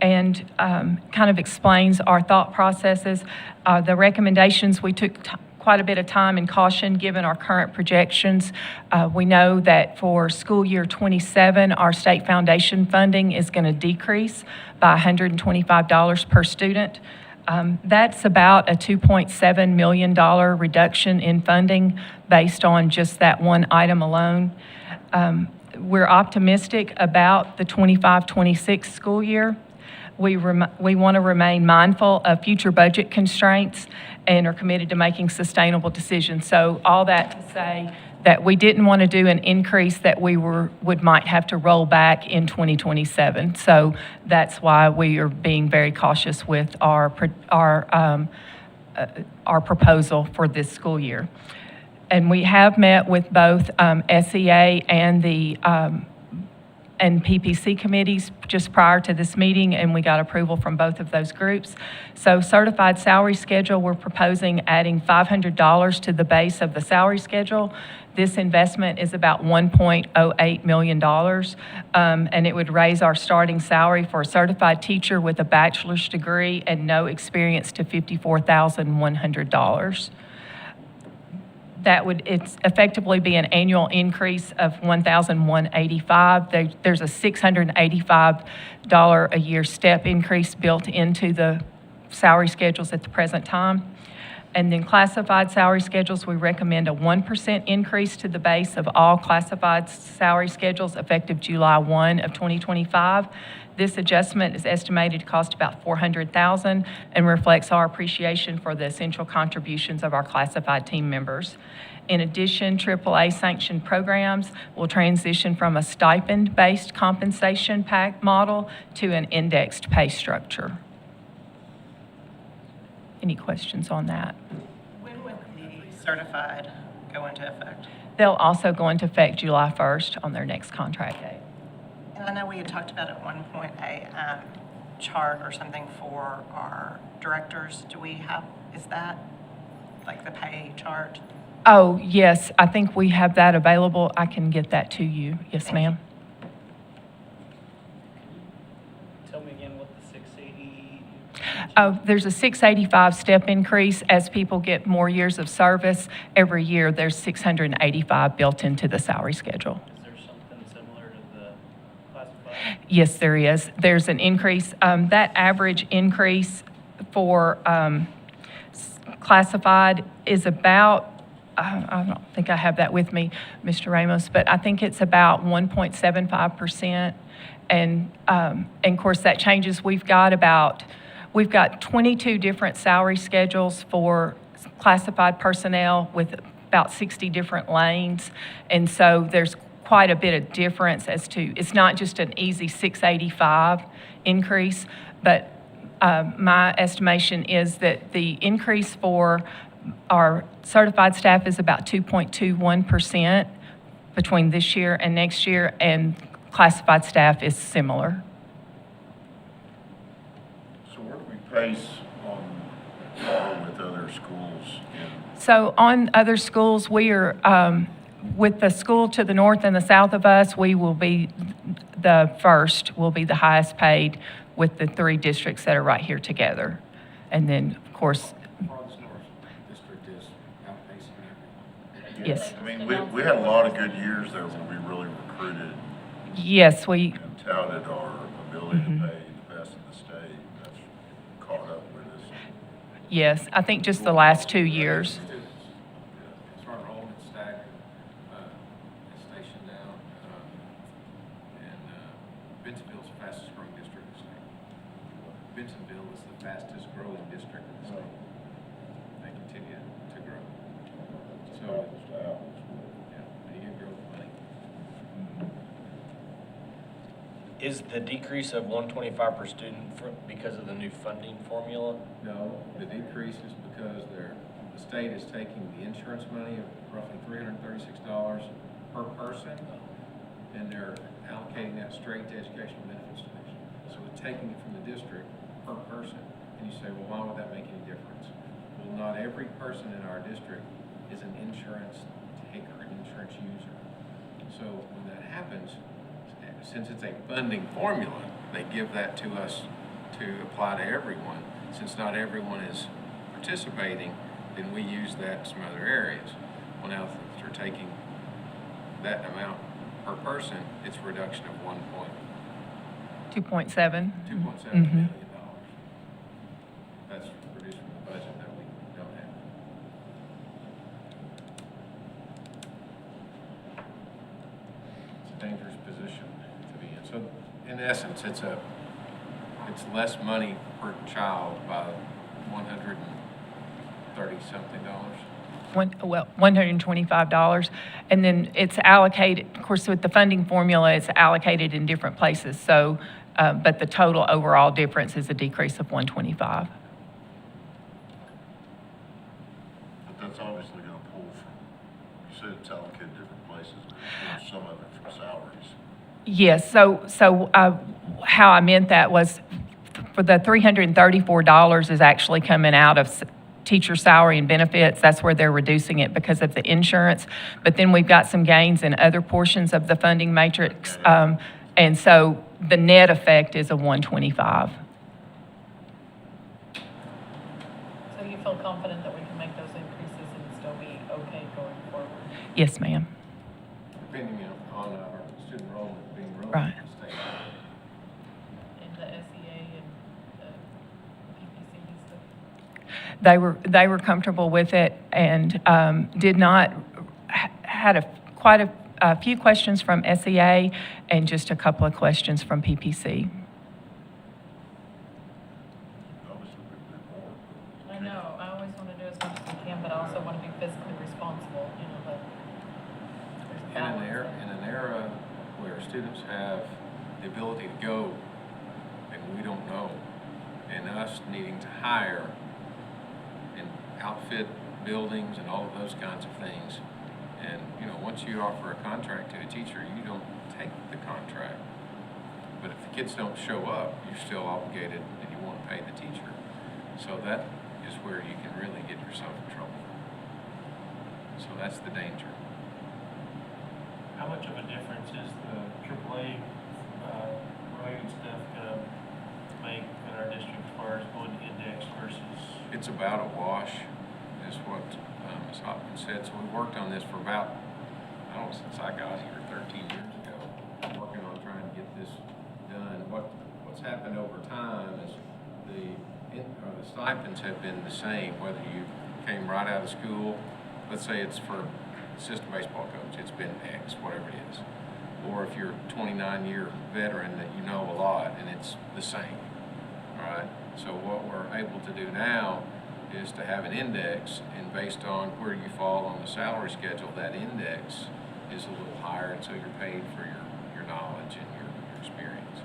and kind of explains our thought processes. The recommendations, we took quite a bit of time and caution given our current projections. We know that for school year 27, our state foundation funding is going to decrease by $125 per student. That's about a $2.7 million reduction in funding based on just that one item alone. We're optimistic about the 25-26 school year. We want to remain mindful of future budget constraints and are committed to making sustainable decisions. So all that to say that we didn't want to do an increase that we might have to roll back in 2027. So that's why we are being very cautious with our proposal for this school year. And we have met with both SEA and the and PPC committees just prior to this meeting, and we got approval from both of those groups. So certified salary schedule, we're proposing adding $500 to the base of the salary schedule. This investment is about $1.08 million, and it would raise our starting salary for a certified teacher with a bachelor's degree and no experience to $54,100. It's effectively be an annual increase of $1,185. There's a $685 a year step increase built into the salary schedules at the present time. And then classified salary schedules, we recommend a 1% increase to the base of all classified salary schedules effective July 1 of 2025. This adjustment is estimated to cost about $400,000 and reflects our appreciation for the essential contributions of our classified team members. In addition, AAA sanctioned programs will transition from a stipend-based compensation model to an indexed pay structure. Any questions on that? When would the certified go into effect? They'll also go into effect July 1st on their next contract date. And I know we had talked about at one point a chart or something for our directors. Is that like the pay chart? Oh, yes, I think we have that available. I can get that to you. Yes, ma'am. Tell me again what the 680. Oh, there's a 685 step increase as people get more years of service. Every year, there's 685 built into the salary schedule. Is there something similar to the classified? Yes, there is. There's an increase. That average increase for classified is about, I don't think I have that with me, Mr. Ramos, but I think it's about 1.75%. And of course, that changes. We've got 22 different salary schedules for classified personnel with about 60 different lanes. And so there's quite a bit of difference as to, it's not just an easy 685 increase, but my estimation is that the increase for our certified staff is about 2.21% between this year and next year, and classified staff is similar. So where do we pace on par with other schools? So on other schools, we are, with the school to the north and the south of us, we will be the first, will be the highest paid with the 3 districts that are right here together. And then, of course, yes. I mean, we had a lot of good years there when we really recruited Yes, we, and touted our ability to pay the best in the state. That's caught up with us. yes, I think just the last 2 years. As our enrollment staggered, is stationed down, and Bentonville's the fastest growing district in the state. Bentonville is the fastest growing district in the state. They continue to grow. So, yeah, they get growth money. Is the decrease of 125 per student because of the new funding formula? No, the decrease is because the state is taking the insurance money of roughly $336 per person, and they're allocating that straight to educational benefits division. So we're taking it from the district per person, and you say, well, why would that make any difference? Well, not every person in our district is an insurance taker, an insurance user. So when that happens, since it's a funding formula, they give that to us to apply to everyone. Since not everyone is participating, then we use that in some other areas. Well, now if they're taking that amount per person, it's a reduction of 2.7. $2.7 million. That's produced from the budget that we don't have. It's a dangerous position to be in. So in essence, it's less money per child by $130-something. $125, and then it's allocated, of course, with the funding formula, it's allocated in different places. So, but the total overall difference is a decrease of 125. But that's obviously going to pull from, you said it's allocated different places, but it pulls some of it from salaries. Yes, so how I meant that was for the $334 is actually coming out of teacher salary and benefits. That's where they're reducing it because of the insurance. But then we've got some gains in other portions of the funding matrix. And so the net effect is a 125. So you feel confident that we can make those increases and still be okay going forward? Yes, ma'am. Depending on our student enrollment being enrolled Right. in the state. And the SEA and the PPCD stuff? They were comfortable with it and did not, had quite a few questions from SEA and just a couple of questions from PPC. I know, I always want to do as much as we can, but I also want to be fiscally responsible, but there's In balance. an era where students have the ability to go and we don't know, and us needing to hire and outfit buildings and all of those kinds of things. And, once you offer a contract to a teacher, you don't take the contract. But if the kids don't show up, you're still obligated and you want to pay the teacher. So that is where you can really get yourself in trouble. So that's the danger. How much of a difference is the AAA rating stuff going to make in our district as far as going to index versus? It's about a wash, is what Ms. Hopkins said. So we worked on this for about, since I got here 13 years ago, working on trying to get this done. What's happened over time is the stipends have been the same, whether you came right out of school, let's say it's for assistant baseball coach, it's been X, whatever it is. Or if you're a 29-year veteran that you know a lot and it's the same, all right? So what we're able to do now is to have an index, and based on where you fall on the salary schedule, that index is a little higher, and so you're paid for your knowledge and your experience.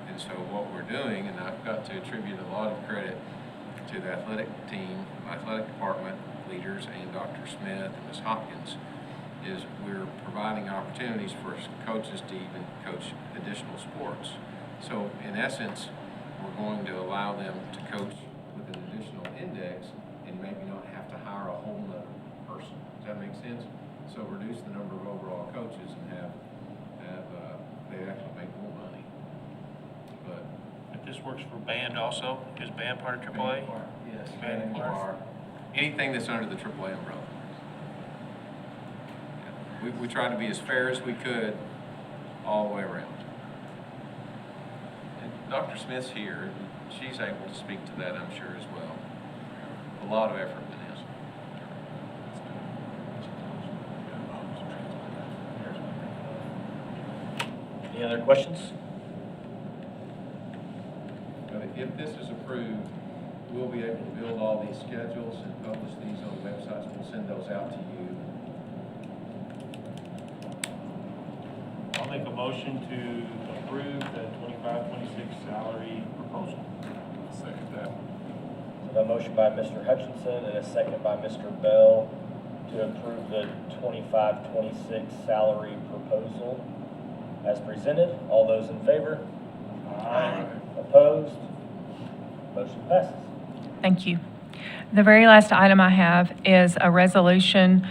And so what we're doing, and I've got to attribute a lot of credit to the athletic team, athletic department leaders, and Dr. Smith and Ms. Hopkins, is we're providing opportunities for coaches to even coach additional sports. So in essence, we're going to allow them to coach with an additional index and maybe not have to hire a whole nother person. Does that make sense? So reduce the number of overall coaches and have they actually make more money. But If this works for band also, is band part of AAA? yes, Band and choir. anything that's under the AAA umbrella. We tried to be as fair as we could all the way around. And Dr. Smith's here, and she's able to speak to that, I'm sure, as well. A lot of effort in this. Any other questions? But if this is approved, we'll be able to build all these schedules and publish these on websites. We'll send those out to you. I'll make a motion to approve the 25-26 salary proposal. Second that. So a motion by Mr. Hutchinson and a second by Mr. Bell to approve the 25-26 salary proposal as presented. All those in favor? Aye. Opposed? Motion passes. Thank you. The very last item I have is a resolution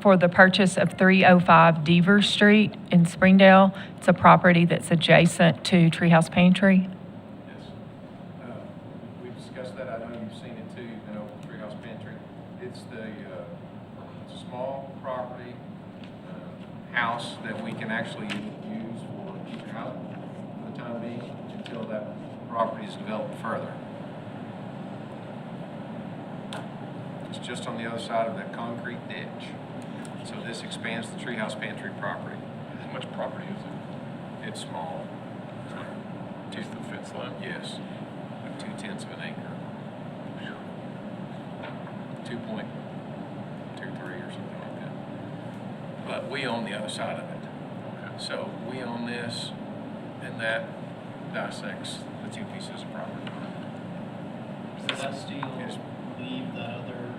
for the purchase of 305 Deaver Street in Springdale. It's a property that's adjacent to Treehouse Pantry. Yes. We discussed that. I know you've seen it too, you know, Treehouse Pantry. It's it's a small property, house that we can actually use for teacher housing for the time being until that property is developed further. It's just on the other side of that concrete ditch. So this expands the Treehouse Pantry property. How much property is it? It's small. Just the fence line? Yes, 2/10 of an acre. 2.23 or something like that. But we own the other side of it. So we own this, and that dissects the two pieces of property. Does that still leave the other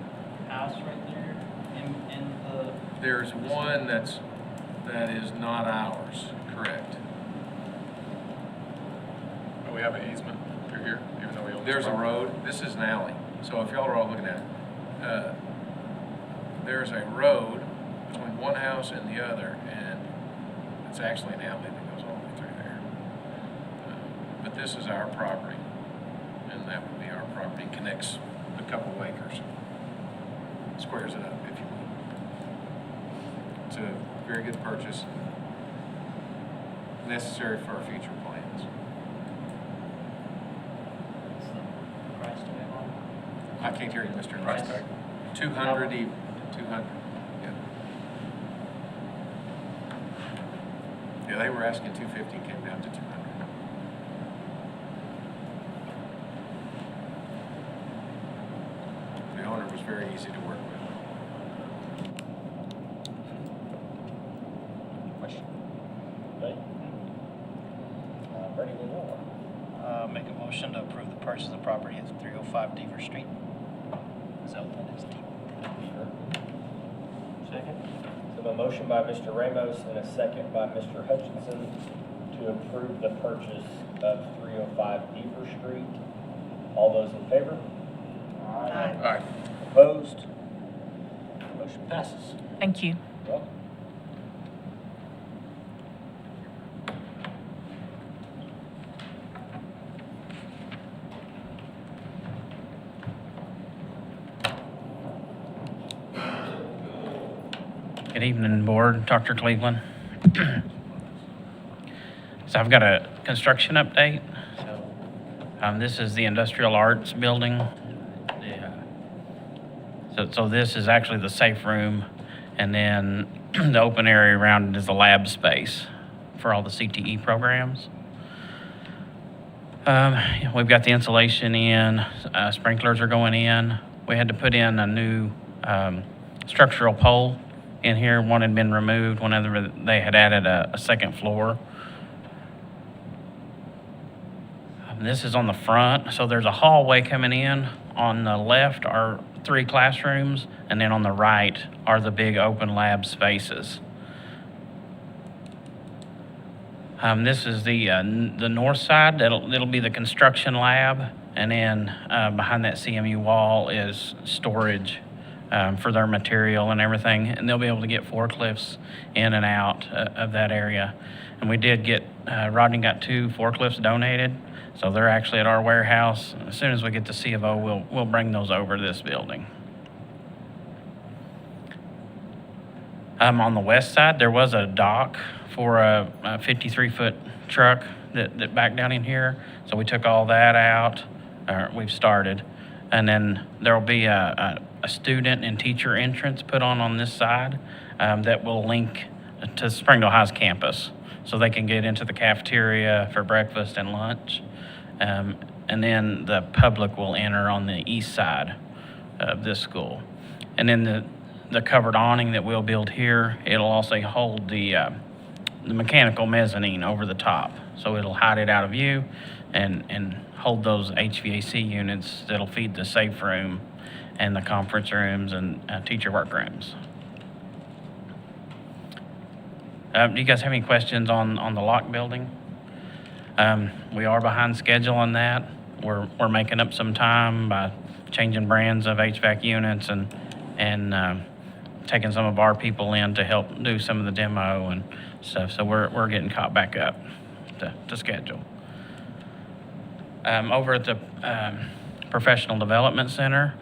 house right there in the? There's one that is not ours, correct? But we have an easement through here, even though we own this There's a property. road, this is an alley, so if y'all are all looking at it, there's a road between one house and the other, and it's actually an alley that goes all the way through there. But this is our property, and that would be our property, connects a couple of acres, squares it up, if you will. It's a very good purchase, necessary for our future plans. What's the price to that one? I can't hear you, Mr. Price Nice. 200 even, 200, yeah. Yeah, they were asking 250, came down to 200. The owner was very easy to work with. Question? Okay. Ready to roll. Make a motion to approve the purchase of the property at 305 Deaver Street. Is that what that is? Second. So a motion by Mr. Ramos and a second by Mr. Hutchinson to approve the purchase of 305 Deaver Street. All those in favor? Aye. Aye. Opposed? Motion passes. Thank you. You're welcome. Good evening, Board. Dr. Cleveland. So I've got a construction update. This is the Industrial Arts Building. So this is actually the safe room, and then the open area around it is the lab space for all the CTE programs. We've got the insulation in, sprinklers are going in. We had to put in a new structural pole in here. One had been removed whenever they had added a second floor. This is on the front, so there's a hallway coming in. On the left are 3 classrooms, and then on the right are the big open lab spaces. This is the north side. It'll be the construction lab, and then behind that CMU wall is storage for their material and everything, and they'll be able to get forklifts in and out of that area. And we did get, Rodney got 2 forklifts donated, so they're actually at our warehouse. As soon as we get the C of O, we'll bring those over to this building. On the west side, there was a dock for a 53-foot truck that backed down in here, so we took all that out. We've started. And then there'll be a student and teacher entrance put on this side that will link to Springdale High's campus, so they can get into the cafeteria for breakfast and lunch. And then the public will enter on the east side of this school. And then the covered awning that we'll build here, it'll also hold the mechanical mezzanine over the top. So it'll hide it out of view and hold those HVAC units that'll feed the safe room and the conference rooms and teacher workrooms. Do you guys have any questions on the lock building? We are behind schedule on that. We're making up some time by changing brands of HVAC units and taking some of our people in to help do some of the demo and stuff. So we're getting caught back up to schedule. Over at the Professional Development Center,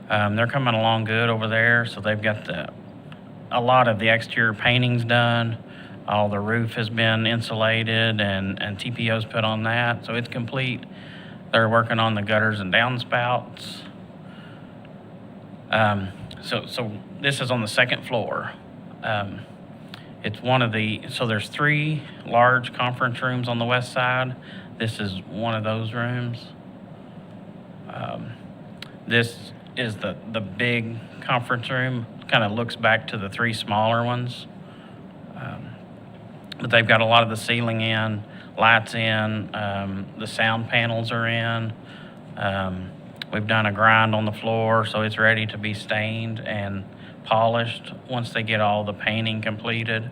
they're coming along good over there. So they've got a lot of the exterior paintings done. All the roof has been insulated and TPO's put on that, so it's complete. They're working on the gutters and downspouts. So this is on the second floor. It's one of so there's 3 large conference rooms on the west side. This is one of those rooms. This is the big conference room, kind of looks back to the 3 smaller ones. But they've got a lot of the ceiling in, lights in, the sound panels are in. We've done a grind on the floor, so it's ready to be stained and polished once they get all the painting completed.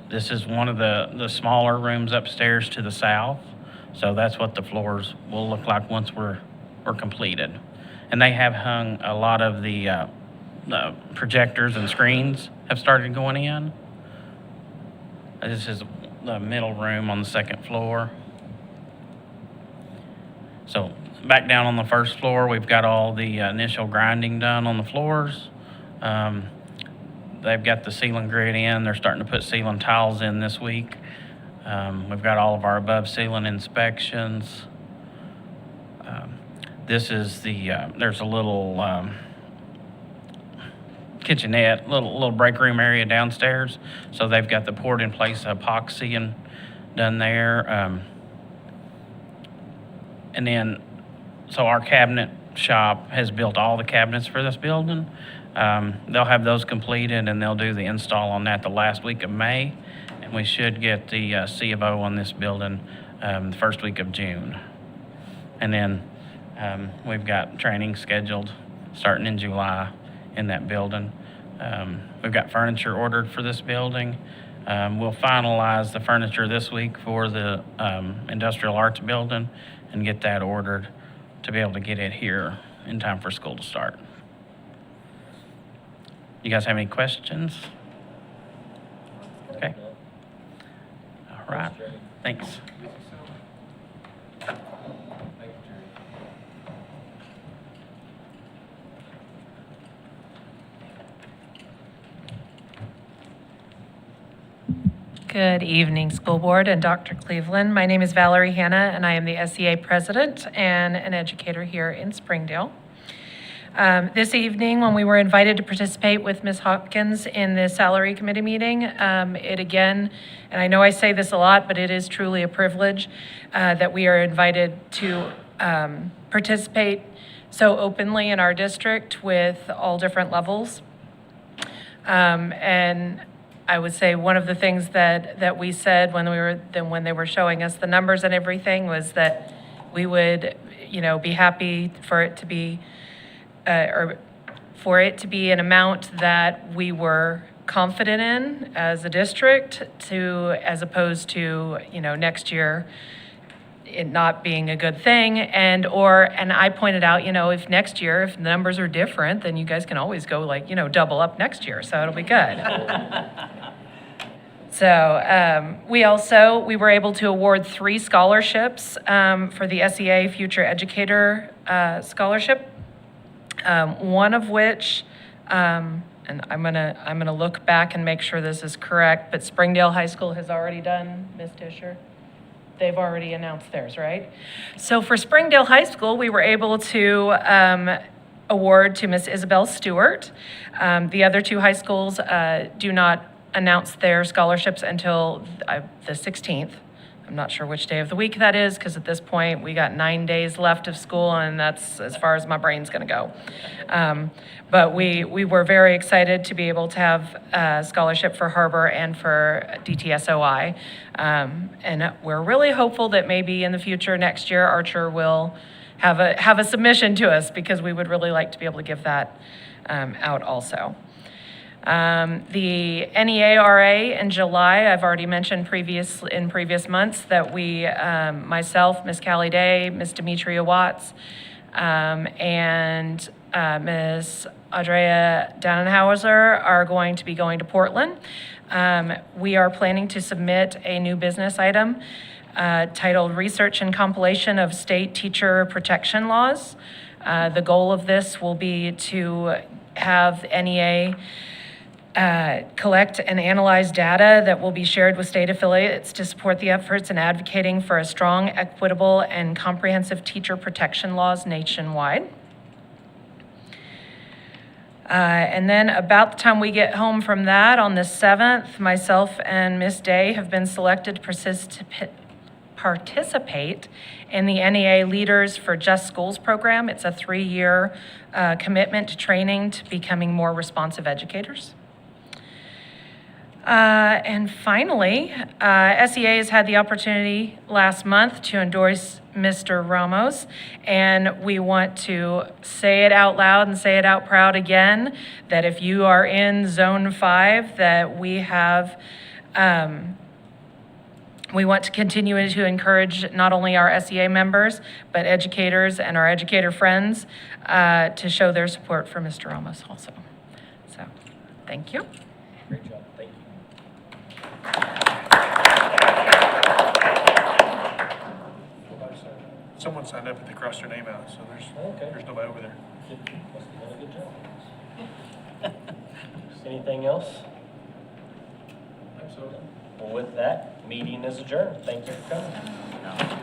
This is one of the smaller rooms upstairs to the south, so that's what the floors will look like once we're completed. And they have hung a lot of the projectors and screens have started going in. This is the middle room on the second floor. So back down on the first floor, we've got all the initial grinding done on the floors. They've got the ceiling grid in. They're starting to put ceiling tiles in this week. We've got all of our above ceiling inspections. This is there's a little kitchenette, little break room area downstairs. So they've got the poured in place epoxy and done there. And then, so our cabinet shop has built all the cabinets for this building. They'll have those completed and they'll do the install on that the last week of May. And we should get the C of O on this building the first week of June. And then we've got training scheduled starting in July in that building. We've got furniture ordered for this building. We'll finalize the furniture this week for the industrial arts building and get that ordered to be able to get it here in time for school to start. You guys have any questions? Okay. All right. Thanks. Good evening, School Board and Dr. Cleveland. My name is Valerie Hanna, and I am the SEA President and an educator here in Springdale. This evening, when we were invited to participate with Ms. Hopkins in the salary committee meeting, it again, and I know I say this a lot, but it is truly a privilege that we are invited to participate so openly in our district with all different levels. And I would say one of the things that we said when they were showing us the numbers and everything was that we would, be happy for it to be, or for it to be an amount that we were confident in as a district as opposed to, next year it not being a good thing. And I pointed out, if next year, if the numbers are different, then you guys can always go double up next year. So it'll be good. So we were able to award 3 scholarships for the SEA Future Educator Scholarship. One of which, and I'm gonna look back and make sure this is correct, but Springdale High School has already done, Ms. Tischer? They've already announced theirs, right? So for Springdale High School, we were able to award to Miss Isabel Stewart. The other 2 high schools do not announce their scholarships until the 16th. I'm not sure which day of the week that is, because at this point, we got 9 days left of school, and that's as far as my brain's gonna go. But we were very excited to be able to have a scholarship for HAR-BER and for DTSOI. And we're really hopeful that maybe in the future, next year, Archer will have a submission to us, because we would really like to be able to give that out also. The NEARA in July, I've already mentioned in previous months that we, myself, Ms. Callie Day, Ms. Demetria Watts, and Ms. Andrea Dannenhauser are going to be going to Portland. We are planning to submit a new business item titled Research and Compilation of State Teacher Protection Laws. The goal of this will be to have NEA collect and analyze data that will be shared with state affiliates to support the efforts in advocating for a strong, equitable, and comprehensive teacher protection laws nationwide. And then about the time we get home from that, on the 7th, myself and Ms. Day have been selected to participate in the NEA Leaders for Just Schools program. It's a 3-year commitment to training to becoming more responsive educators. And finally, SEA has had the opportunity last month to endorse Mr. Ramos, and we want to say it out loud and say it out proud again, that if you are in Zone 5, that we have, we want to continue to encourage not only our SEA members, but educators and our educator friends to show their support for Mr. Ramos also. So, thank you. Great job, thank you. Someone signed up, but they crossed their name out, so there's nobody over there. Must have done a good job. Anything else? Absolutely. Well, with that, meeting is adjourned. Thank you for coming.